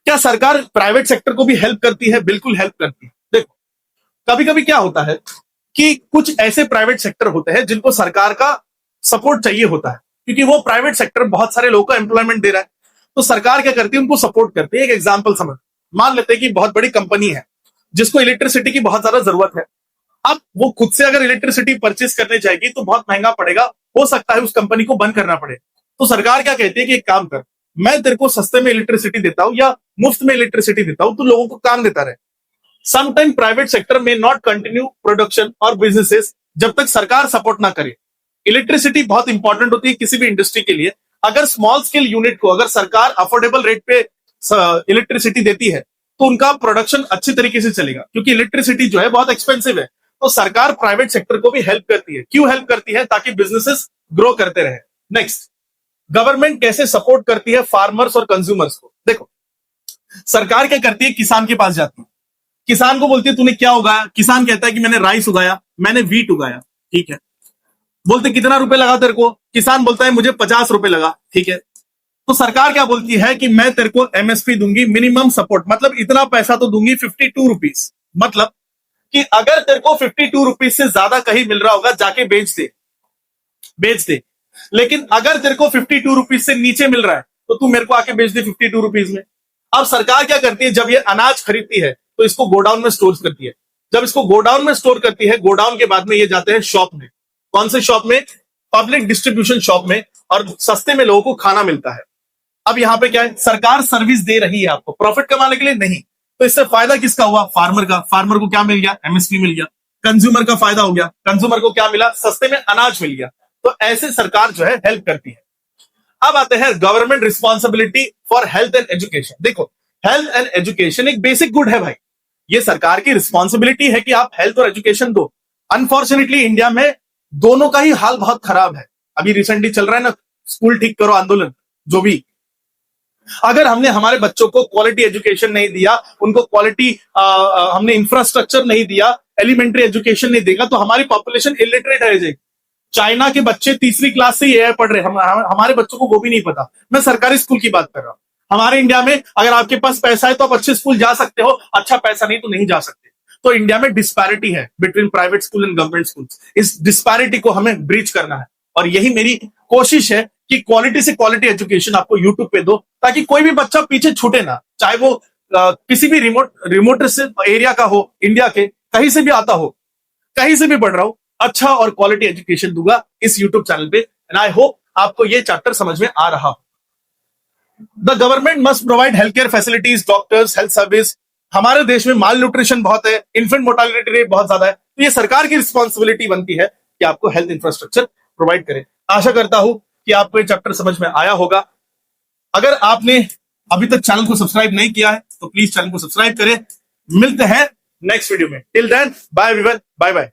क्या सरकार प्राइवेट सेक्टर को भी हेल्प करती है? बिल्कुल हेल्प करती है। देखो, कभी कभी क्या होता है कि कुछ ऐसे प्राइवेट सेक्टर होते हैं जिनको सरकार का सपोर्ट चाहिए होता है, क्योंकि वो प्राइवेट सेक्टर बहुत सारे लोगों को एम्प्लॉयमेंट दे रहा है। तो सरकार क्या करती है? उनको सपोर्ट करती है। एक एग्जांपल समझ, मान लेते हैं कि बहुत बड़ी कंपनी है जिसको इलेक्ट्रिसिटी की बहुत ज्यादा जरूरत है। अब वो खुद से अगर इलेक्ट्रिसिटी परचेस करने जाएगी तो बहुत महंगा पड़ेगा, हो सकता है उस कंपनी को बंद करना पड़े। तो सरकार क्या कहती है कि एक काम कर, मैं तेरे को सस्ते में इलेक्ट्रिसिटी देता हूं या मुफ्त में इलेक्ट्रिसिटी देता हूं, तो लोगों को काम देता रहे। समटाइम प्राइवेट सेक्टर में नॉट कंटिन्यू प्रोडक्शन और बिजनेसेस जब तक सरकार सपोर्ट ना करे। इलेक्ट्रिसिटी बहुत इंपॉर्टेंट होती है किसी भी इंडस्ट्री के लिए। अगर स्मॉल स्केल यूनिट को अगर सरकार अफोर्डेबल रेट पे इलेक्ट्रिसिटी देती है तो उनका प्रोडक्शन अच्छी तरीके से चलेगा, क्योंकि इलेक्ट्रिसिटी जो है बहुत एक्सपेंसिव है। तो सरकार प्राइवेट सेक्टर को भी हेल्प करती है। क्यों हेल्प करती है? ताकि बिजनेसेस ग्रो करते रहे। नेक्स्ट, गवर्नमेंट कैसे सपोर्ट करती है फार्मर्स और कंज्यूमर्स को? देखो, सरकार क्या करती है? किसान के पास जाती है, किसान को बोलती है तूने क्या उगाया? किसान कहता है कि मैंने राइस उगाया, मैंने व्हीट उगाया। ठीक है, बोलते कितना रुपए लगा तेरे को? किसान बोलता है मुझे 50 रुपए लगा। ठीक है, तो सरकार क्या बोलती है कि मैं तेरे को MSP दूंगी, मिनिमम सपोर्ट, मतलब इतना पैसा तो दूंगी 52 रुपीज। मतलब कि अगर तेरे को 52 रुपीज से ज्यादा कहीं मिल रहा होगा जाके बेच दे, बेच दे। लेकिन अगर तेरे को 52 रुपीज से नीचे मिल रहा है तो तू मेरे को आके बेच दे 52 रुपीज में। अब सरकार क्या करती है, जब ये अनाज खरीदती है तो इसको गोडाउन में स्टोर करती है। जब इसको गोडाउन में स्टोर करती है, गोडाउन के बाद में ये जाते हैं शॉप में। कौन से शॉप में? पब्लिक डिस्ट्रीब्यूशन शॉप में, और सस्ते में लोगों को खाना मिलता है। अब यहां पे क्या है, सरकार सर्विस दे रही है आपको प्रॉफिट कमाने के लिए नहीं। तो इससे फायदा किसका हुआ? फार्मर का। फार्मर को क्या मिल गया? एमएसपी मिल गया। कंज्यूमर का फायदा हो गया। कंज्यूमर को क्या मिला? सस्ते में अनाज मिल गया। तो ऐसे सरकार जो है हेल्प करती है। अब आते हैं government responsibility for health and education. देखो, हेल्थ एंड एजुकेशन एक बेसिक गुड है भाई। ये सरकार की रिस्पॉन्सिबिलिटी है कि आप हेल्थ और एजुकेशन दो। अनफॉर्चुनेटली इंडिया में दोनों का ही हाल बहुत खराब है। अभी रिसेंटली चल रहा है ना स्कूल ठीक करो आंदोलन, जो भी। अगर हमने हमारे बच्चों को क्वालिटी एजुकेशन नहीं दिया, उनको क्वालिटी हमने इंफ्रास्ट्रक्चर नहीं दिया, एलिमेंट्री एजुकेशन नहीं देगा, तो हमारी पॉपुलेशन इलिटरेट रह जाएगी। चाइना के बच्चे तीसरी क्लास से एआई पढ़ रहे हैं, हमारे बच्चों को वो भी नहीं पता। मैं सरकारी स्कूल की बात कर रहा हूं। हमारे इंडिया में अगर आपके पास पैसा है तो आप अच्छे स्कूल जा सकते हो, अच्छा पैसा नहीं तो नहीं जा सकते। तो इंडिया में डिस्पैरिटी है between private school and government school. इस डिस्पैरिटी को हमें ब्रीच करना है, और यही मेरी कोशिश है कि क्वालिटी से क्वालिटी एजुकेशन आपको यूट्यूब पे दो, ताकि कोई भी बच्चा पीछे छूटे ना। चाहे वो किसी भी रिमोट एरिया का हो, इंडिया के कहीं से भी आता हो, कहीं से भी पढ़ रहा हो, अच्छा और क्वालिटी एजुकेशन दूंगा इस यूट्यूब चैनल पे। एंड आई होप आपको ये चैप्टर समझ में आ रहा हो। The government must provide health care facilities, doctors, health service. हमारे देश में माल न्यूट्रिशन बहुत है, इन्फेंट मोर्टालिटी रेट बहुत ज्यादा है, तो ये सरकार की रिस्पॉन्सिबिलिटी बनती है कि आपको हेल्थ इंफ्रास्ट्रक्चर प्रोवाइड करे। आशा करता हूं कि आपको ये चैप्टर समझ में आया होगा। अगर आपने अभी तक चैनल को सब्सक्राइब नहीं किया है तो प्लीज चैनल को सब्सक्राइब करें। मिलते हैं नेक्स्ट वीडियो में। Till then bye everyone, bye bye.